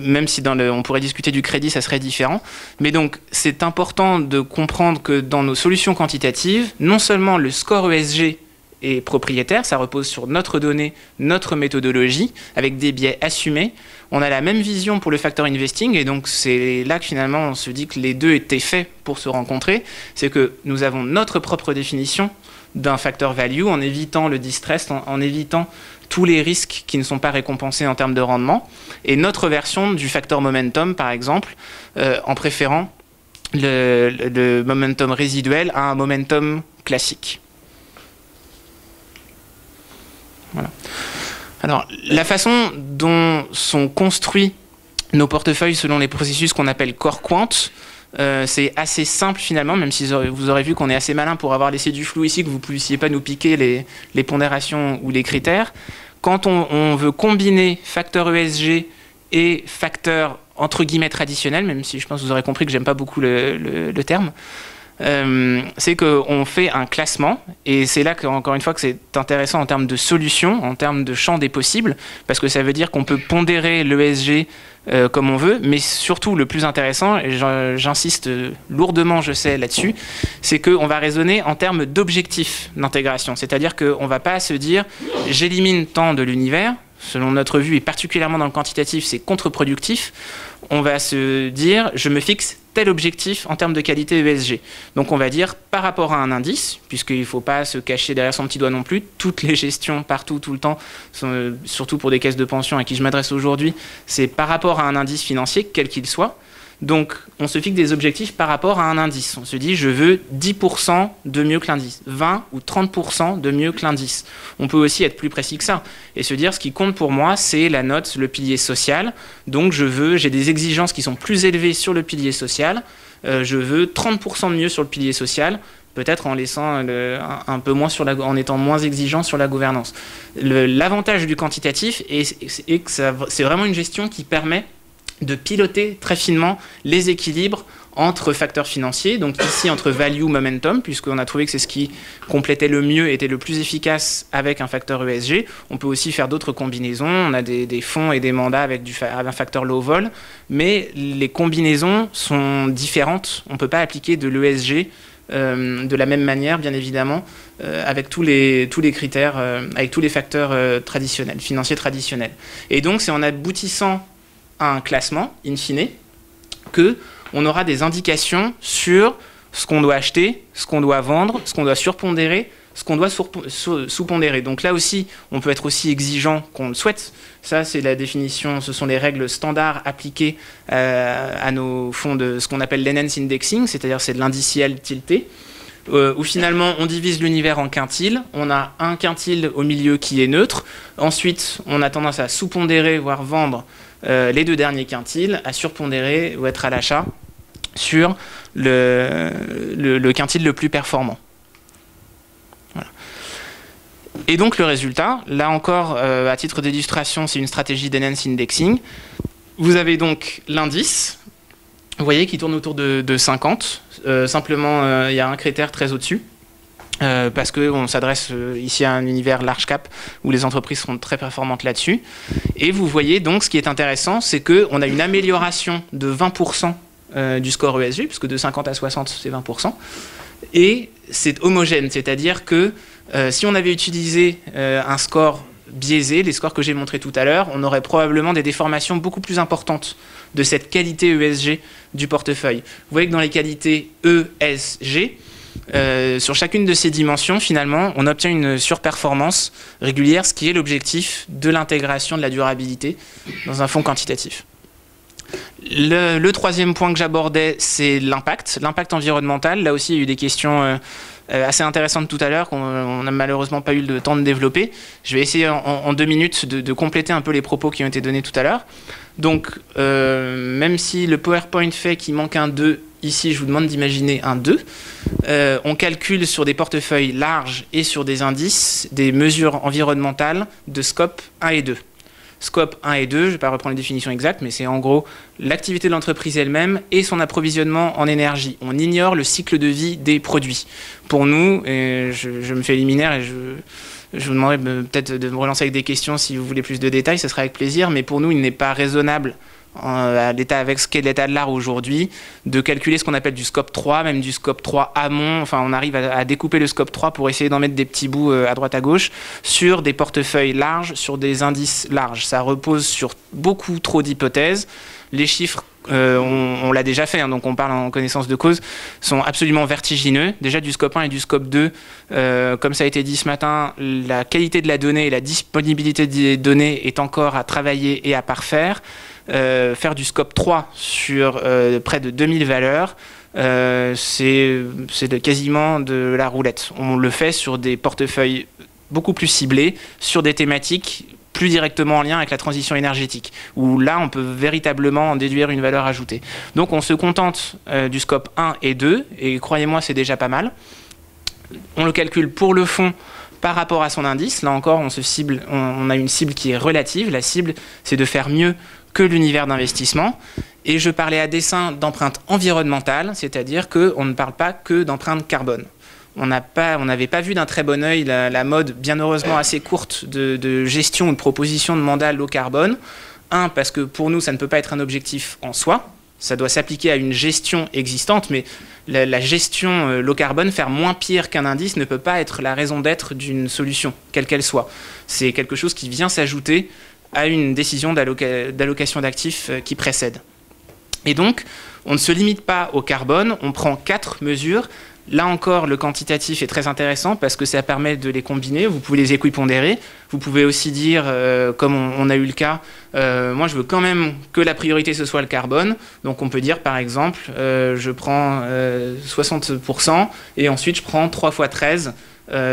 Même si on pourrait discuter du crédit, ça serait différent. Mais donc, c'est important de comprendre que dans nos solutions quantitatives, non seulement le score ESG est propriétaire, ça repose sur notre donnée, notre méthodologie, avec des biais assumés. On a la même vision pour le factor investing, et donc c'est là que finalement on se dit que les deux étaient faits pour se rencontrer. C'est que nous avons notre propre définition d'un facteur value en évitant le distress, en évitant tous les risques qui ne sont pas récompensés en termes de rendement, et notre version du facteur momentum, par exemple, en préférant le momentum résiduel à un momentum classique. Voilà. Alors, la façon dont sont construits nos portefeuilles selon les processus qu'on appelle core quant, c'est assez simple finalement, même si vous aurez vu qu'on est assez malin pour avoir laissé du flou ici, que vous ne puissiez pas nous piquer les pondérations ou les critères. Quand on veut combiner facteur ESG et facteur entre guillemets traditionnel, même si je pense que vous aurez compris que j'aime pas beaucoup le terme, c'est qu'on fait un classement, et c'est là qu'encore une fois que c'est intéressant en termes de solutions, en termes de champ des possibles, parce que ça veut dire qu'on peut pondérer l'ESG comme on veut, mais surtout le plus intéressant, et j'insiste lourdement, je sais, là-dessus, c'est qu'on va raisonner en termes d'objectifs d'intégration, c'est-à-dire qu'on ne va pas se dire « j'élimine tant de l'univers », selon notre vue, et particulièrement dans le quantitatif, c'est contre-productif. On va se dire, je me fixe tel objectif en termes de qualité ESG. Donc on va dire, par rapport à un indice, puisqu'il ne faut pas se cacher derrière son petit doigt non plus, toutes les gestions, partout, tout le temps, surtout pour des caisses de pension à qui je m'adresse aujourd'hui, c'est par rapport à un indice financier, quel qu'il soit. Donc, on se fixe des objectifs par rapport à un indice. On se dit, je veux 10% de mieux que l'indice, 20 ou 30% de mieux que l'indice. On peut aussi être plus précis que ça et se dire, ce qui compte pour moi, c'est la note, le pilier social. Donc, j'ai des exigences qui sont plus élevées sur le pilier social. Je veux 30% de mieux sur le pilier social, peut-être en laissant un peu moins en étant moins exigeant sur la gouvernance. L'avantage du quantitatif est que c'est vraiment une gestion qui permet de piloter très finement les équilibres entre facteurs financiers, donc ici entre value, momentum, puisqu'on a trouvé que c'est ce qui complétait le mieux, était le plus efficace avec un facteur ESG. On peut aussi faire d'autres combinaisons, on a des fonds et des mandats avec un facteur low vol, mais les combinaisons sont différentes. On ne peut pas appliquer de l'ESG de la même manière, bien évidemment, avec tous les critères, avec tous les facteurs traditionnels, financiers traditionnels. Et donc, c'est en aboutissant à un classement, in fine, qu'on aura des indications sur ce qu'on doit acheter, ce qu'on doit vendre, ce qu'on doit surpondérer, ce qu'on doit sous-pondérer. Donc là aussi, on peut être aussi exigeant qu'on le souhaite. Ça, c'est la définition, ce sont les règles standards appliquées à nos fonds de ce qu'on appelle l'enhanced indexing, c'est-à-dire c'est de l'indiciel tilté, où finalement on divise l'univers en quintiles. On a un quintile au milieu qui est neutre. Ensuite, on a tendance à sous-pondérer, voire vendre les deux derniers quintiles, à surpondérer ou être à l'achat sur le quintile le plus performant. Voilà. Et donc le résultat, là encore, à titre d'illustration, c'est une stratégie d'enhanced indexing. Vous avez donc l'indice, vous voyez, qui tourne autour de 50. Simplement, il y a un critère très au-dessus. Parce qu'on s'adresse ici à un univers large cap où les entreprises seront très performantes là-dessus. Et vous voyez donc, ce qui est intéressant, c'est qu'on a une amélioration de 20% du score ESG, puisque de 50 à 60, c'est 20%. Et c'est homogène, c'est-à-dire que si on avait utilisé un score biaisé, les scores que j'ai montrés tout à l'heure, on aurait probablement des déformations beaucoup plus importantes de cette qualité ESG du portefeuille. Vous voyez que dans les qualités ESG, sur chacune de ces dimensions, finalement, on obtient une surperformance régulière, ce qui est l'objectif de l'intégration de la durabilité dans un fonds quantitatif. Le troisième point que j'abordais, c'est l'impact environnemental. Là aussi, il y a eu des questions assez intéressantes tout à l'heure qu'on n'a malheureusement pas eu le temps de développer. Je vais essayer en 2 minutes de compléter un peu les propos qui ont été donnés tout à l'heure. Donc, même si le PowerPoint fait qu'il manque un 2, ici, je vous demande d'imaginer un 2. On calcule sur des portefeuilles larges et sur des indices des mesures environnementales de scope 1 et 2. Scope 1 et 2, je ne vais pas reprendre les définitions exactes, mais c'est en gros l'activité de l'entreprise elle-même et son approvisionnement en énergie. On ignore le cycle de vie des produits. Pour nous, et je me fais liminaire et je vous demanderai peut-être de me relancer avec des questions si vous voulez plus de détails, ce sera avec plaisir, mais pour nous, il n'est pas raisonnable avec ce qu'est l'état de l'art aujourd'hui, de calculer ce qu'on appelle du scope 3, même du scope 3 amont. Enfin, on arrive à découper le scope 3 pour essayer d'en mettre des petits bouts à droite à gauche sur des portefeuilles larges, sur des indices larges. Ça repose sur beaucoup trop d'hypothèses. Les chiffres, on l'a déjà fait, hein, donc on parle en connaissance de cause, sont absolument vertigineux. Déjà du scope 1 et du scope 2, comme ça a été dit ce matin, la qualité de la donnée et la disponibilité des données est encore à travailler et à parfaire. Faire du scope 3 sur près de 2000 valeurs, c'est quasiment de la roulette. On le fait sur des portefeuilles beaucoup plus ciblés, sur des thématiques plus directement en lien avec la transition énergétique, où là, on peut véritablement en déduire une valeur ajoutée. Donc, on se contente du scope 1 et 2, et croyez-moi, c'est déjà pas mal. On le calcule pour le fonds par rapport à son indice. Là encore, on a une cible qui est relative. La cible, c'est de faire mieux que l'univers d'investissement. Et je parlais à dessein d'empreinte environnementale, c'est-à-dire qu'on ne parle pas que d'empreinte carbone. On n'avait pas vu d'un très bon œil la mode, bien heureusement assez courte, de gestion ou de proposition de mandat low carbone. Parce que pour nous, ça ne peut pas être un objectif en soi. Ça doit s'appliquer à une gestion existante, mais la gestion low carbone, faire moins pire qu'un indice, ne peut pas être la raison d'être d'une solution, quelle qu'elle soit. C'est quelque chose qui vient s'ajouter à une décision d'allocation d'actifs qui précède. Et donc, on ne se limite pas au carbone, on prend 4 mesures. Là encore, le quantitatif est très intéressant parce que ça permet de les combiner. Vous pouvez les équipondérer. Vous pouvez aussi dire, comme on a eu le cas, moi je veux quand même que la priorité ce soit le carbone. Donc on peut dire par exemple, je prends 60% et ensuite je prends 3 fois 13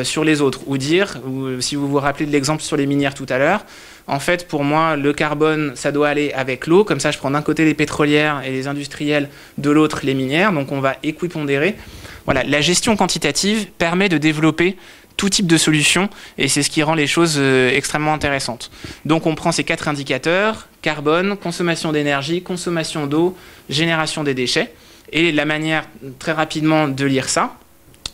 sur les autres. Ou dire, si vous vous rappelez de l'exemple sur les minières tout à l'heure, en fait, pour moi, le carbone, ça doit aller avec l'eau. Comme ça, je prends d'un côté les pétrolières et les industriels, de l'autre les minières. Donc, on va équipondérer. Voilà, la gestion quantitative permet de développer tout type de solutions et c'est ce qui rend les choses extrêmement intéressantes. Donc, on prend ces 4 indicateurs, carbone, consommation d'énergie, consommation d'eau, génération des déchets. Et la manière, très rapidement, de lire ça,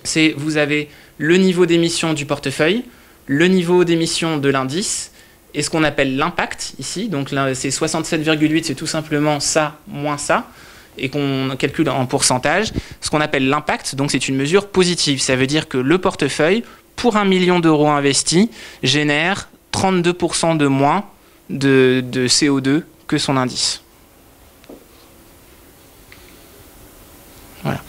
c'est vous avez le niveau d'émission du portefeuille, le niveau d'émission de l'indice, et ce qu'on appelle l'impact ici, donc là c'est 67,8, c'est tout simplement ça moins ça, et qu'on calcule en pourcentage. Ce qu'on appelle l'impact, donc c'est une mesure positive. Ça veut dire que le portefeuille, pour 1 million d'euros investis, génère 32% de moins de CO2 que son indice. Voilà.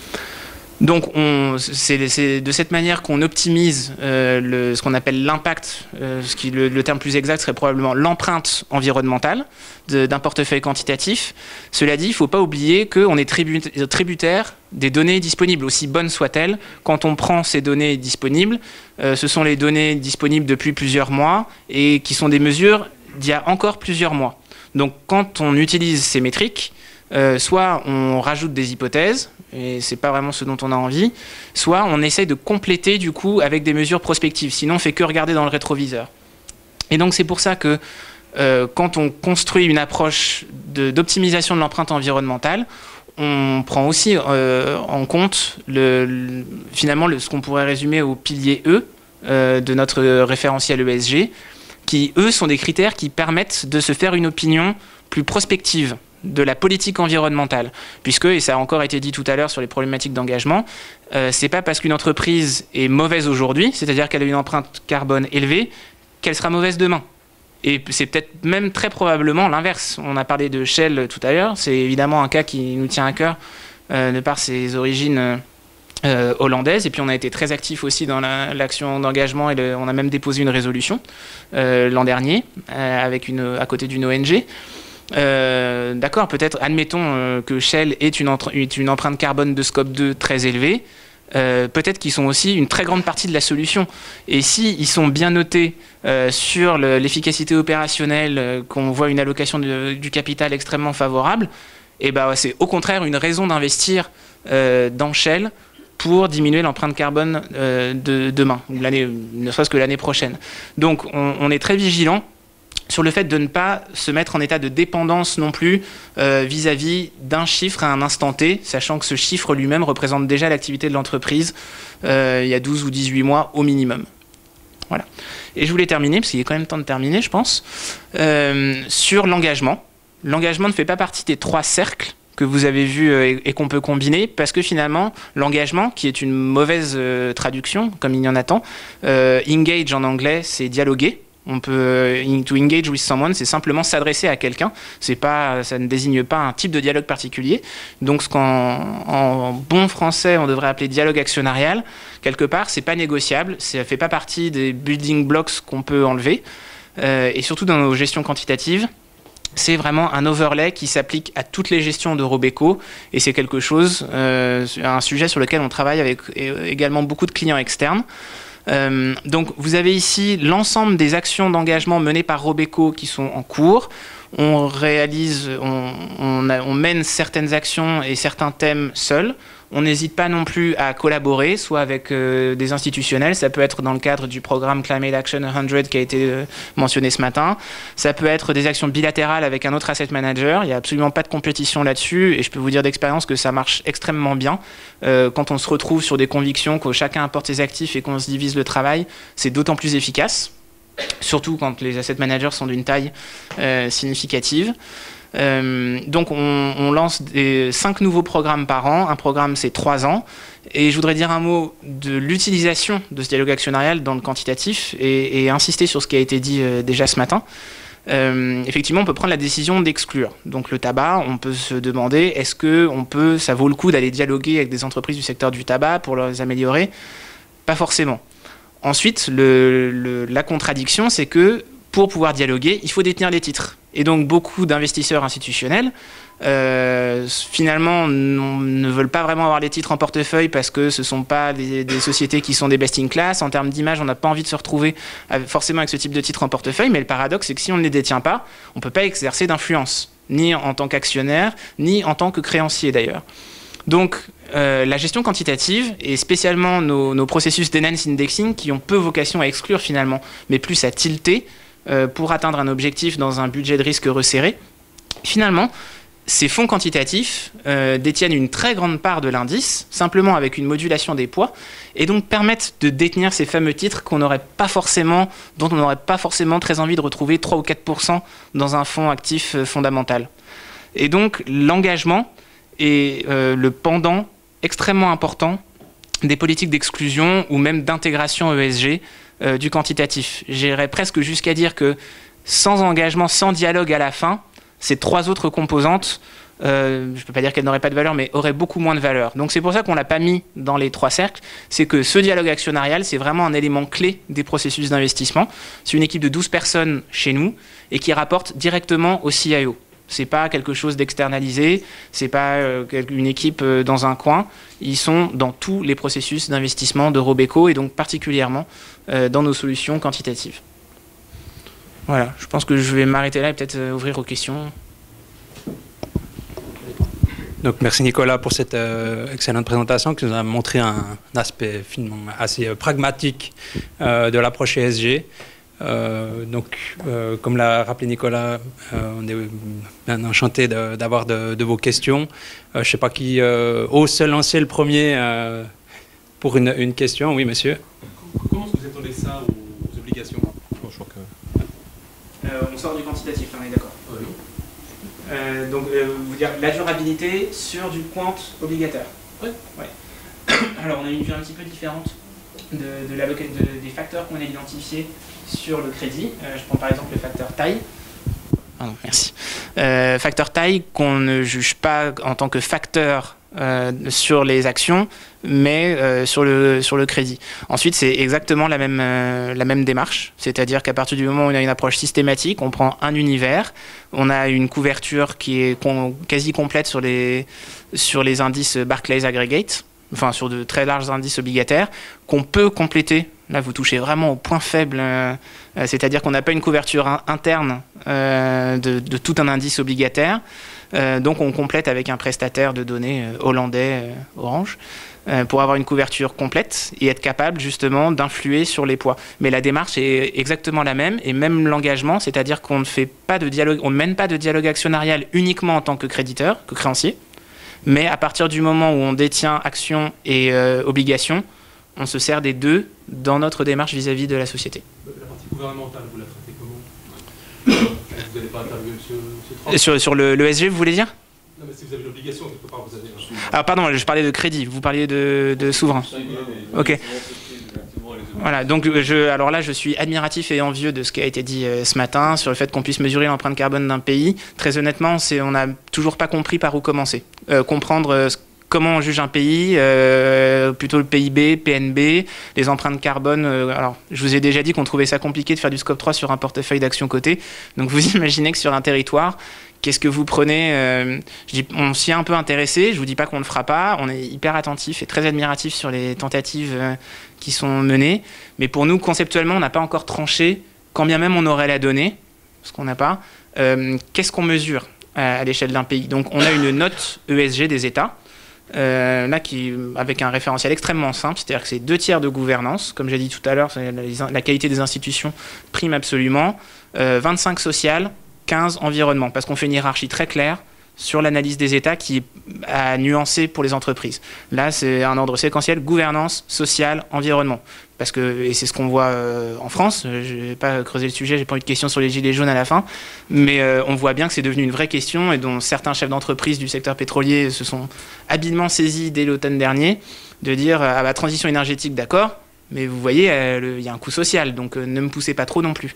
Donc, c'est de cette manière qu'on optimise ce qu'on appelle l'impact, le terme plus exact serait probablement l'empreinte environnementale d'un portefeuille quantitatif. Cela dit, il ne faut pas oublier qu'on est tributaire des données disponibles, aussi bonnes soient-elles. Quand on prend ces données disponibles, ce sont les données disponibles depuis plusieurs mois et qui sont des mesures d'il y a encore plusieurs mois. Donc, quand on utilise ces métriques, soit on rajoute des hypothèses, et c'est pas vraiment ce dont on a envie, soit on essaye de compléter du coup avec des mesures prospectives, sinon on fait que regarder dans le rétroviseur. Et donc c'est pour ça que quand on construit une approche d'optimisation de l'empreinte environnementale, on prend aussi en compte finalement ce qu'on pourrait résumer au pilier E de notre référentiel ESG, qui eux sont des critères qui permettent de se faire une opinion plus prospective de la politique environnementale, puisque, et ça a encore été dit tout à l'heure sur les problématiques d'engagement, c'est pas parce qu'une entreprise est mauvaise aujourd'hui, c'est-à-dire qu'elle a une empreinte carbone élevée, qu'elle sera mauvaise demain. Et c'est peut-être même très probablement l'inverse. On a parlé de Shell tout à l'heure, c'est évidemment un cas qui nous tient à cœur de par ses origines hollandaises, et puis on a été très actifs aussi dans l'action d'engagement, et on a même déposé une résolution l'an dernier à côté d'une ONG. D'accord, peut-être admettons que Shell ait une empreinte carbone de scope 2 très élevée. Peut-être qu'ils sont aussi une très grande partie de la solution. Et s'ils sont bien notés sur l'efficacité opérationnelle, qu'on voit une allocation du capital extrêmement favorable, et ben, c'est au contraire une raison d'investir dans Shell pour diminuer l'empreinte carbone de demain, ou ne serait-ce que l'année prochaine. Donc on est très vigilant sur le fait de ne pas se mettre en état de dépendance non plus vis-à-vis d'un chiffre à un instant T, sachant que ce chiffre lui-même représente déjà l'activité de l'entreprise il y a 12 ou 18 mois au minimum. Voilà. Et je voulais terminer, parce qu'il est quand même temps de terminer, je pense, sur l'engagement. L'engagement ne fait pas partie des 3 cercles que vous avez vus et qu'on peut combiner, parce que finalement, l'engagement, qui est une mauvaise traduction, comme il y en a tant, engage en anglais, c'est dialoguer. On peut to engage with someone, c'est simplement s'adresser à quelqu'un. Ça ne désigne pas un type de dialogue particulier. Donc, ce qu'en bon français on devrait appeler dialogue actionnarial, quelque part, c'est pas négociable. Ça fait pas partie des building blocks qu'on peut enlever. Et surtout dans nos gestions quantitatives, c'est vraiment un overlay qui s'applique à toutes les gestions de Robeco. Et c'est quelque chose, un sujet sur lequel on travaille avec également beaucoup de clients externes. Donc vous avez ici l'ensemble des actions d'engagement menées par Robeco qui sont en cours. On mène certaines actions et certains thèmes seuls. On n'hésite pas non plus à collaborer, soit avec des institutionnels, ça peut être dans le cadre du programme Climate Action 100 qui a été mentionné ce matin, ça peut être des actions bilatérales avec un autre asset manager, il n'y a absolument pas de compétition là-dessus, et je peux vous dire d'expérience que ça marche extrêmement bien. Quand on se retrouve sur des convictions, que chacun apporte ses actifs et qu'on se divise le travail, c'est d'autant plus efficace, surtout quand les asset managers sont d'une taille significative. Donc on lance 5 nouveaux programmes par an. Un programme, c'est 3 ans. Et je voudrais dire un mot de l'utilisation de ce dialogue actionnarial dans le quantitatif et insister sur ce qui a été dit déjà ce matin. Effectivement, on peut prendre la décision d'exclure. Donc le tabac, on peut se demander, est-ce que ça vaut le coup d'aller dialoguer avec des entreprises du secteur du tabac pour les améliorer? Pas forcément. Ensuite, la contradiction, c'est que pour pouvoir dialoguer, il faut détenir les titres. Et donc beaucoup d'investisseurs institutionnels finalement ne veulent pas vraiment avoir les titres en portefeuille parce que ce ne sont pas des sociétés qui sont des best in class. En termes d'image, on n'a pas envie de se retrouver forcément avec ce type de titres en portefeuille, mais le paradoxe, c'est que si on ne les détient pas, on ne peut pas exercer d'influence, ni en tant qu'actionnaire, ni en tant que créancier d'ailleurs. Donc la gestion quantitative, et spécialement nos processus d'enhanced indexing, qui ont peu vocation à exclure finalement, mais plus à tilter, pour atteindre un objectif dans un budget de risque resserré. Finalement, ces fonds quantitatifs détiennent une très grande part de l'indice, simplement avec une modulation des poids, et donc permettent de détenir ces fameux titres dont on n'aurait pas forcément très envie de retrouver 3 ou 4% dans un fonds actif fondamental. Et donc l'engagement est le pendant extrêmement important des politiques d'exclusion ou même d'intégration ESG du quantitatif. J'irais presque jusqu'à dire que sans engagement, sans dialogue à la fin, ces 3 autres composantes, je ne peux pas dire qu'elles n'auraient pas de valeur, mais auraient beaucoup moins de valeur. Donc c'est pour ça qu'on ne l'a pas mis dans les 3 cercles, c'est que ce dialogue actionnarial, c'est vraiment un élément clé des processus d'investissement. C'est une équipe de 12 personnes chez nous et qui rapporte directement au CIO. C'est pas quelque chose d'externalisé, c'est pas une équipe dans un coin. Ils sont dans tous les processus d'investissement de Robeco et donc particulièrement dans nos solutions quantitatives. Voilà, je pense que je vais m'arrêter là et peut-être ouvrir aux questions. Donc merci Nicolas pour cette excellente présentation qui nous a montré un aspect finalement assez pragmatique de l'approche ESG. Comme l'a rappelé Nicolas, on est bien enchanté d'avoir de vos questions. Je ne sais pas qui ose se lancer le premier pour une question. Oui, monsieur. Comment est-ce que vous étendez ça aux obligations? On sort du quantitatif, on est d'accord. Oui. Vous dire la durabilité sur du quant obligataire. Oui. Ouais. Alors, on a une vue un petit peu différente des facteurs qu'on a identifiés sur le crédit. Je prends par exemple le facteur taille. Pardon, merci. Facteur taille qu'on ne juge pas en tant que facteur sur les actions, mais sur le crédit. Ensuite, c'est exactement la même démarche, c'est-à-dire qu'à partir du moment où on a une approche systématique, on prend un univers, on a une couverture qui est quasi complète sur les indices Barclays Aggregate, enfin sur de très larges indices obligataires, qu'on peut compléter. Là, vous touchez vraiment au point faible, c'est-à-dire qu'on n'a pas une couverture interne de tout un indice obligataire. Donc on complète avec un prestataire de données hollandais, Orange, pour avoir une couverture complète et être capable justement d'influer sur les poids. Mais la démarche est exactement la même, et même l'engagement, c'est-à-dire qu'on ne fait pas de dialogue, on ne mène pas de dialogue actionnarial uniquement en tant que créditeur, que créancier, mais à partir du moment où on détient actions et obligations, on se sert des deux dans notre démarche vis-à-vis de la société. La partie gouvernementale, vous la traitez comment? Vous n'allez pas interviewer M. Trump? Sur le ESG, vous voulez dire? Non, mais si vous avez l'obligation, quelque part, vous avez... Ah, pardon, je parlais de crédit, vous parliez de souverain. Ok. Voilà, donc alors là, je suis admiratif et envieux de ce qui a été dit ce matin sur le fait qu'on puisse mesurer l'empreinte carbone d'un pays. Très honnêtement, on n'a toujours pas compris par où commencer. Comprendre comment on juge un pays, plutôt le PIB, PNB, les empreintes carbone. Alors, je vous ai déjà dit qu'on trouvait ça compliqué de faire du scope 3 sur un portefeuille d'actions cotées. Donc, vous imaginez que sur un territoire, qu'est-ce que vous prenez on s'y est un peu intéressé, je ne vous dis pas qu'on ne le fera pas, on est hyper attentif et très admiratif sur les tentatives qui sont menées. Mais pour nous, conceptuellement, on n'a pas encore tranché, quand bien même on aurait la donnée, parce qu'on n'a pas, qu'est-ce qu'on mesure à l'échelle d'un pays. Donc, on a une note ESG des États, là, avec un référentiel extrêmement simple, c'est-à-dire que c'est 2 tiers de gouvernance, comme j'ai dit tout à l'heure, la qualité des institutions prime absolument, 25 social, 15 environnement, parce qu'on fait une hiérarchie très claire sur l'analyse des États qui est à nuancer pour les entreprises. Là, c'est un ordre séquentiel, gouvernance, social, environnement. Et c'est ce qu'on voit en France, je ne vais pas creuser le sujet, j'ai pas eu de questions sur les gilets jaunes à la fin, mais on voit bien que c'est devenu une vraie question et dont certains chefs d'entreprise du secteur pétrolier se sont habilement saisis dès l'automne dernier, de dire transition énergétique, d'accord, mais vous voyez, il y a un coût social, donc ne me poussez pas trop non plus.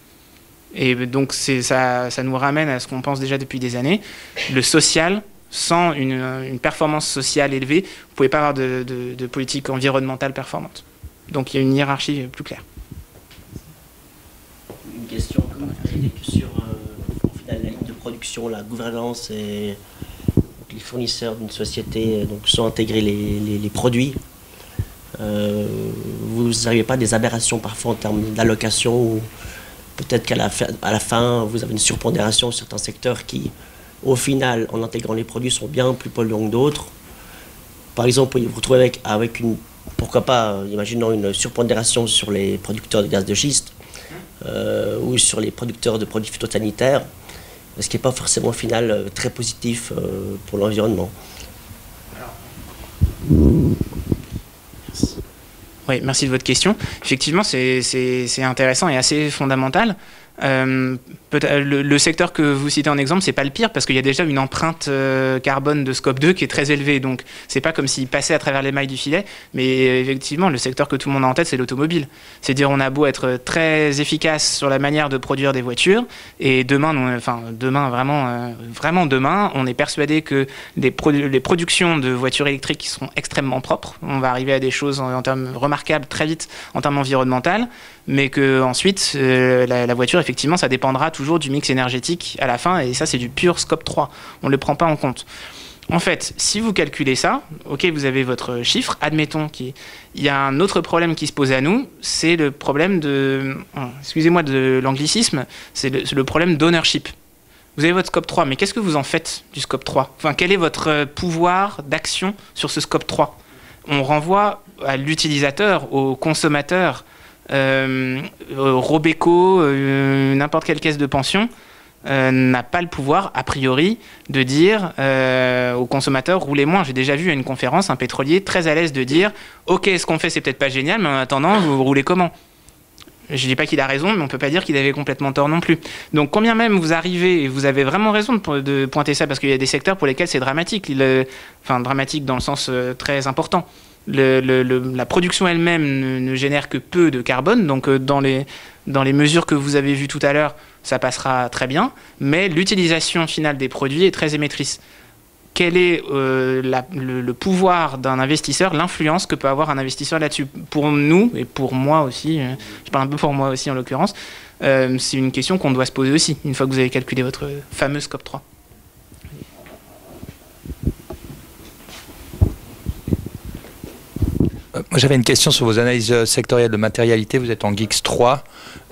Et donc ça nous ramène à ce qu'on pense déjà depuis des années. Le social, sans une performance sociale élevée, vous ne pouvez pas avoir de politique environnementale performante. Donc il y a une hiérarchie plus claire. Une question sur au final, la ligne de production, la gouvernance et donc, les fournisseurs d'une société sont intégrés les produits. Vous n'avez pas des aberrations parfois en termes d'allocation ou peut-être qu'à la fin, vous avez une surpondération sur certains secteurs qui, au final, en intégrant les produits, sont bien plus polluants que d'autres. Par exemple, vous vous retrouvez avec une, pourquoi pas, imaginons une surpondération sur les producteurs de gaz de schiste ou sur les producteurs de produits phytosanitaires, ce qui n'est pas forcément, au final, très positif pour l'environnement. Oui, merci de votre question. Effectivement, c'est intéressant et assez fondamental. Le secteur que vous citez en exemple, c'est pas le pire parce qu'il y a déjà une empreinte carbone de scope 2 qui est très élevée. Donc, c'est pas comme s'il passait à travers les mailles du filet. Mais effectivement, le secteur que tout le monde a en tête, c'est l'automobile. C'est-à-dire, on a beau être très efficace sur la manière de produire des voitures. Et demain, vraiment demain, on est persuadé que les productions de voitures électriques qui seront extrêmement propres, on va arriver à des choses en termes remarquables très vite en termes environnementaux. Mais que ensuite la voiture, effectivement, ça dépendra toujours du mix énergétique à la fin, et ça, c'est du pur scope 3. On ne le prend pas en compte. En fait, si vous calculez ça, ok, vous avez votre chiffre, admettons qu'il y a un autre problème qui se pose à nous, c'est le problème excusez-moi de l'anglicisme, c'est le problème d'ownership. Vous avez votre scope 3, mais qu'est-ce que vous en faites du scope 3? Enfin, quel est votre pouvoir d'action sur ce scope 3? On renvoie à l'utilisateur, au consommateur, Robeco, n'importe quelle caisse de pension n'a pas le pouvoir, a priori, de dire au consommateur, roulez moins. J'ai déjà vu à une conférence un pétrolier très à l'aise de dire, ok, ce qu'on fait, c'est peut-être pas génial, mais en attendant, vous roulez comment? Je ne dis pas qu'il a raison, mais on ne peut pas dire qu'il avait complètement tort non plus. Donc, combien même vous arrivez, et vous avez vraiment raison de pointer ça, parce qu'il y a des secteurs pour lesquels c'est dramatique, enfin dramatique dans le sens très important. La production elle-même ne génère que peu de carbone, donc dans les mesures que vous avez vues tout à l'heure, ça passera très bien, mais l'utilisation finale des produits est très émettrice. Quel est le pouvoir d'un investisseur, l'influence que peut avoir un investisseur là-dessus? Pour nous, et pour moi aussi, je parle un peu pour moi aussi en l'occurrence, c'est une question qu'on doit se poser aussi, une fois que vous avez calculé votre fameux scope 3. Moi, j'avais une question sur vos analyses sectorielles de matérialité. Vous êtes en GICS 3.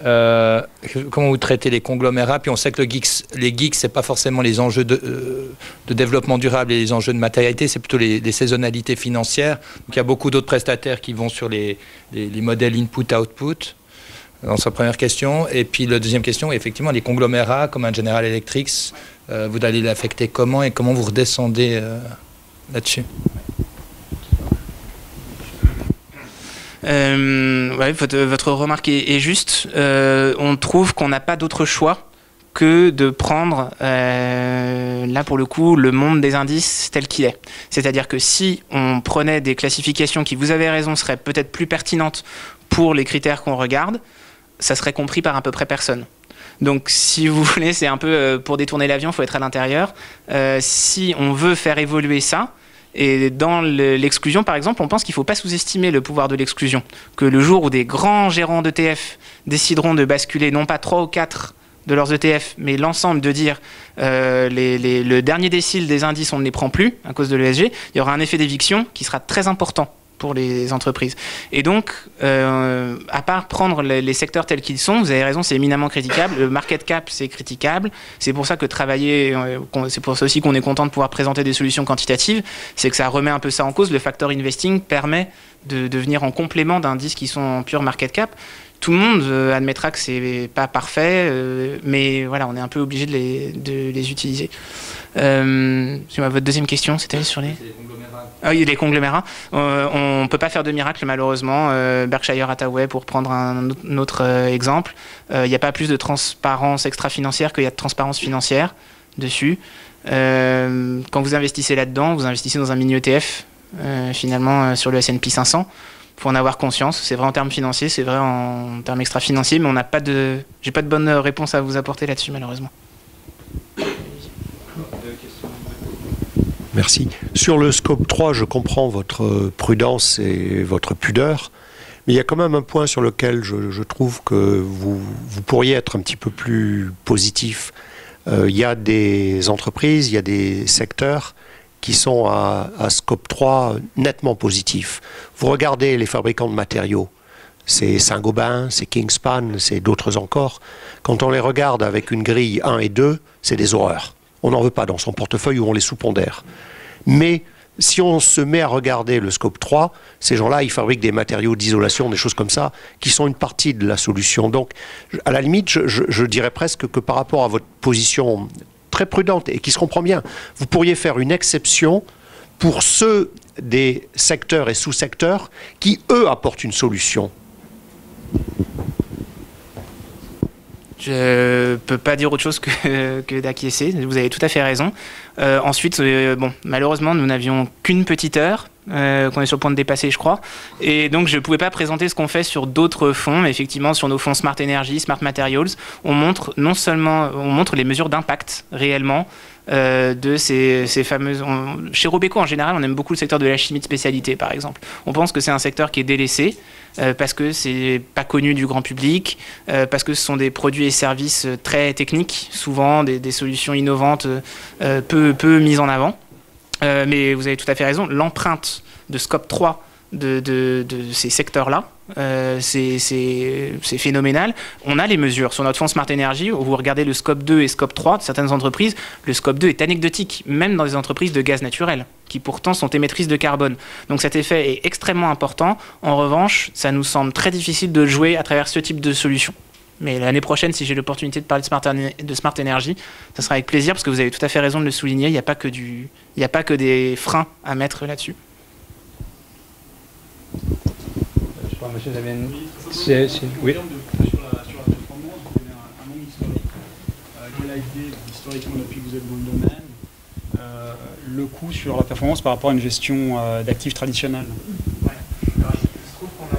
Comment vous traitez les conglomérats? Puis on sait que les GICS, ce n'est pas forcément les enjeux de développement durable et les enjeux de matérialité, c'est plutôt les saisonnalités financières. Donc il y a beaucoup d'autres prestataires qui vont sur les modèles input-output, dans sa première question. Et puis la deuxième question, effectivement, les conglomérats, comme un General Electric, vous allez l'affecter comment et comment vous redescendez là-dessus? Ouais, votre remarque est juste. On trouve qu'on n'a pas d'autre choix que de prendre, là pour le coup, le monde des indices tel qu'il est. C'est-à-dire que si on prenait des classifications qui, vous avez raison, seraient peut-être plus pertinentes pour les critères qu'on regarde, ça serait compris par à peu près personne. Donc si vous voulez, c'est un peu pour détourner l'avion, il faut être à l'intérieur. Si on veut faire évoluer ça, et dans l'exclusion, par exemple, on pense qu'il ne faut pas sous-estimer le pouvoir de l'exclusion. Que le jour où des grands gérants d'ETF décideront de basculer non pas 3 ou 4 de leurs ETF, mais l'ensemble, de dire le dernier décile des indices, on ne les prend plus à cause de l'ESG, il y aura un effet d'éviction qui sera très important pour les entreprises. Et donc, à part prendre les secteurs tels qu'ils sont, vous avez raison, c'est éminemment critiquable. Le market cap, c'est critiquable. C'est pour ça que c'est pour ça aussi qu'on est content de pouvoir présenter des solutions quantitatives. C'est que ça remet un peu ça en cause. Le factor investing permet de venir en complément d'indices qui sont en pure market cap. Tout le monde admettra que c'est pas parfait, mais voilà, on est un peu obligé de les utiliser. Votre deuxième question, c'était sur les... Ah oui, les conglomérats. On ne peut pas faire de miracle, malheureusement. Berkshire Hathaway, pour prendre un autre exemple. Il n'y a pas plus de transparence extra-financière qu'il y a de transparence financière dessus. Quand vous investissez là-dedans, vous investissez dans un mini ETF, finalement, sur le S&P 500. Il faut en avoir conscience. C'est vrai en termes financiers, c'est vrai en termes extra-financiers, mais j'ai pas de bonne réponse à vous apporter là-dessus, malheureusement. Merci. Sur le scope 3, je comprends votre prudence et votre pudeur, mais il y a quand même un point sur lequel je trouve que vous pourriez être un petit peu plus positif. Il y a des entreprises, il y a des secteurs qui sont à scope 3 nettement positifs. Vous regardez les fabricants de matériaux, c'est Saint-Gobain, c'est Kingspan, c'est d'autres encore. Quand on les regarde avec une grille 1 et 2, c'est des horreurs. On n'en veut pas dans son portefeuille où on les sous-pondère. Mais si on se met à regarder le scope 3, ces gens-là, ils fabriquent des matériaux d'isolation, des choses comme ça, qui sont une partie de la solution. Donc, à la limite, je dirais presque que par rapport à votre position très prudente et qui se comprend bien, vous pourriez faire une exception pour ceux des secteurs et sous-secteurs qui, eux, apportent une solution. Je ne peux pas dire autre chose que d'acquiescer. Vous avez tout à fait raison. Ensuite, malheureusement, nous n'avions qu'une petite heure qu'on est sur le point de dépasser, je crois. Et donc, je ne pouvais pas présenter ce qu'on fait sur d'autres fonds. Mais effectivement, sur nos fonds Smart Energy, Smart Materials, on montre les mesures d'impact réellement de ces fameuses... Chez Robeco, en général, on aime beaucoup le secteur de la chimie de spécialité, par exemple. On pense que c'est un secteur qui est délaissé parce que c'est pas connu du grand public, parce que ce sont des produits et services très techniques, souvent des solutions innovantes peu mises en avant. Mais vous avez tout à fait raison, l'empreinte de scope 3 de ces secteurs-là c'est phénoménal. On a les mesures sur notre fonds Smart Energy, où vous regardez le scope 2 et scope 3 de certaines entreprises, le scope 2 est anecdotique, même dans des entreprises de gaz naturel, qui pourtant sont émettrices de carbone. Donc cet effet est extrêmement important. En revanche, ça nous semble très difficile de jouer à travers ce type de solution. Mais l'année prochaine, si j'ai l'opportunité de parler de Smart Energy, ça sera avec plaisir, parce que vous avez tout à fait raison de le souligner, il n'y a pas que des freins à mettre là-dessus. Je crois, monsieur Damien. Oui. Sur la performance, vous avez un long historique. Quelle a été, historiquement, depuis que vous êtes dans le domaine, le coût sur la performance par rapport à une gestion d'actifs traditionnels? Ouais. Alors, il se trouve qu'on a...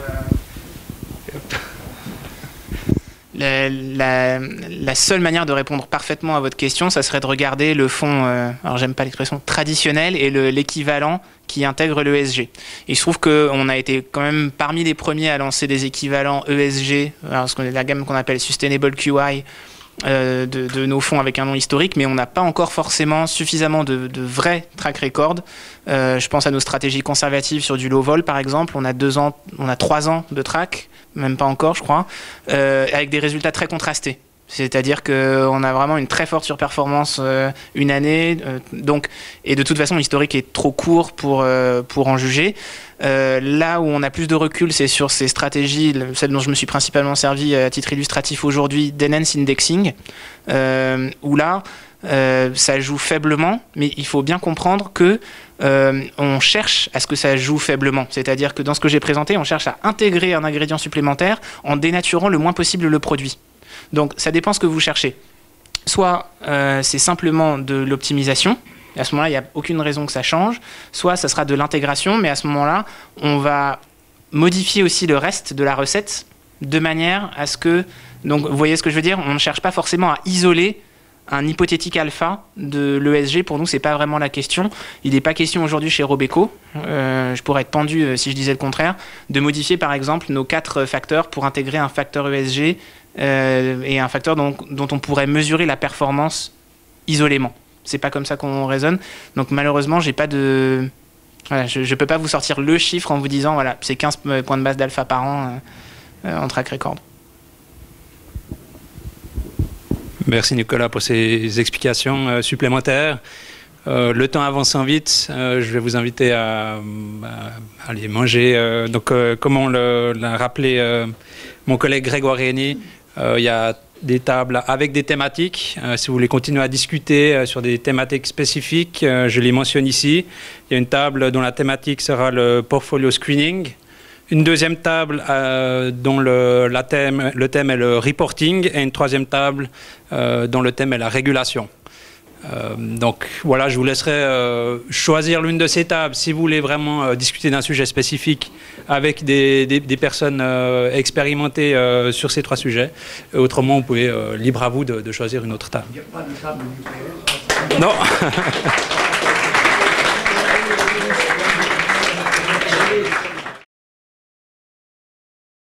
La seule manière de répondre parfaitement à votre question, ça serait de regarder le fonds, alors j'aime pas l'expression traditionnel, et l'équivalent qui intègre l'ESG. Il se trouve qu'on a été quand même parmi les premiers à lancer des équivalents ESG, alors ce qu'on est la gamme qu'on appelle Sustainable QI, de nos fonds avec un nom historique, mais on n'a pas encore forcément suffisamment de vrais track record. Je pense à nos stratégies conservatives sur du low vol, par exemple. On a 3 ans de track, même pas encore, je crois, avec des résultats très contrastés. C'est-à-dire qu'on a vraiment une très forte surperformance une année. Et de toute façon, l'historique est trop court pour en juger. Là où on a plus de recul, c'est sur ces stratégies, celles dont je me suis principalement servi à titre illustratif aujourd'hui, d'enhanced indexing, où là, ça joue faiblement, mais il faut bien comprendre que on cherche à ce que ça joue faiblement. C'est-à-dire que dans ce que j'ai présenté, on cherche à intégrer un ingrédient supplémentaire en dénaturant le moins possible le produit. Donc ça dépend ce que vous cherchez. Soit c'est simplement de l'optimisation, et à ce moment-là, il n'y a aucune raison que ça change. Soit ça sera de l'intégration, mais à ce moment-là, on va modifier aussi le reste de la recette de manière à ce que... Donc vous voyez ce que je veux dire? On ne cherche pas forcément à isoler un hypothétique alpha de l'ESG. Pour nous, ce n'est pas vraiment la question. Il n'est pas question aujourd'hui chez Robeco, je pourrais être pendu si je disais le contraire, de modifier par exemple nos 4 facteurs pour intégrer un facteur ESG et un facteur dont on pourrait mesurer la performance isolément. C'est pas comme ça qu'on raisonne. Donc malheureusement, j'ai pas de... Voilà, je ne peux pas vous sortir le chiffre en vous disant voilà, c'est 15 points de base d'alpha par an en track record. Merci Nicolas pour ces explications supplémentaires. Le temps avançant vite, je vais vous inviter à aller manger. Comme l'a rappelé mon collègue Grégoire Rény, il y a des tables avec des thématiques. Si vous voulez continuer à discuter sur des thématiques spécifiques, je les mentionne ici. Il y a une table dont la thématique sera le portfolio screening. Une deuxième table dont le thème est le reporting. Et une troisième table dont le thème est la régulation. Donc voilà, je vous laisserai choisir l'une de ces tables si vous voulez vraiment discuter d'un sujet spécifique avec des personnes expérimentées sur ces 3 sujets. Et autrement, vous pouvez, libre à vous de choisir une autre table. Il n'y a pas de table nucléaire? Non.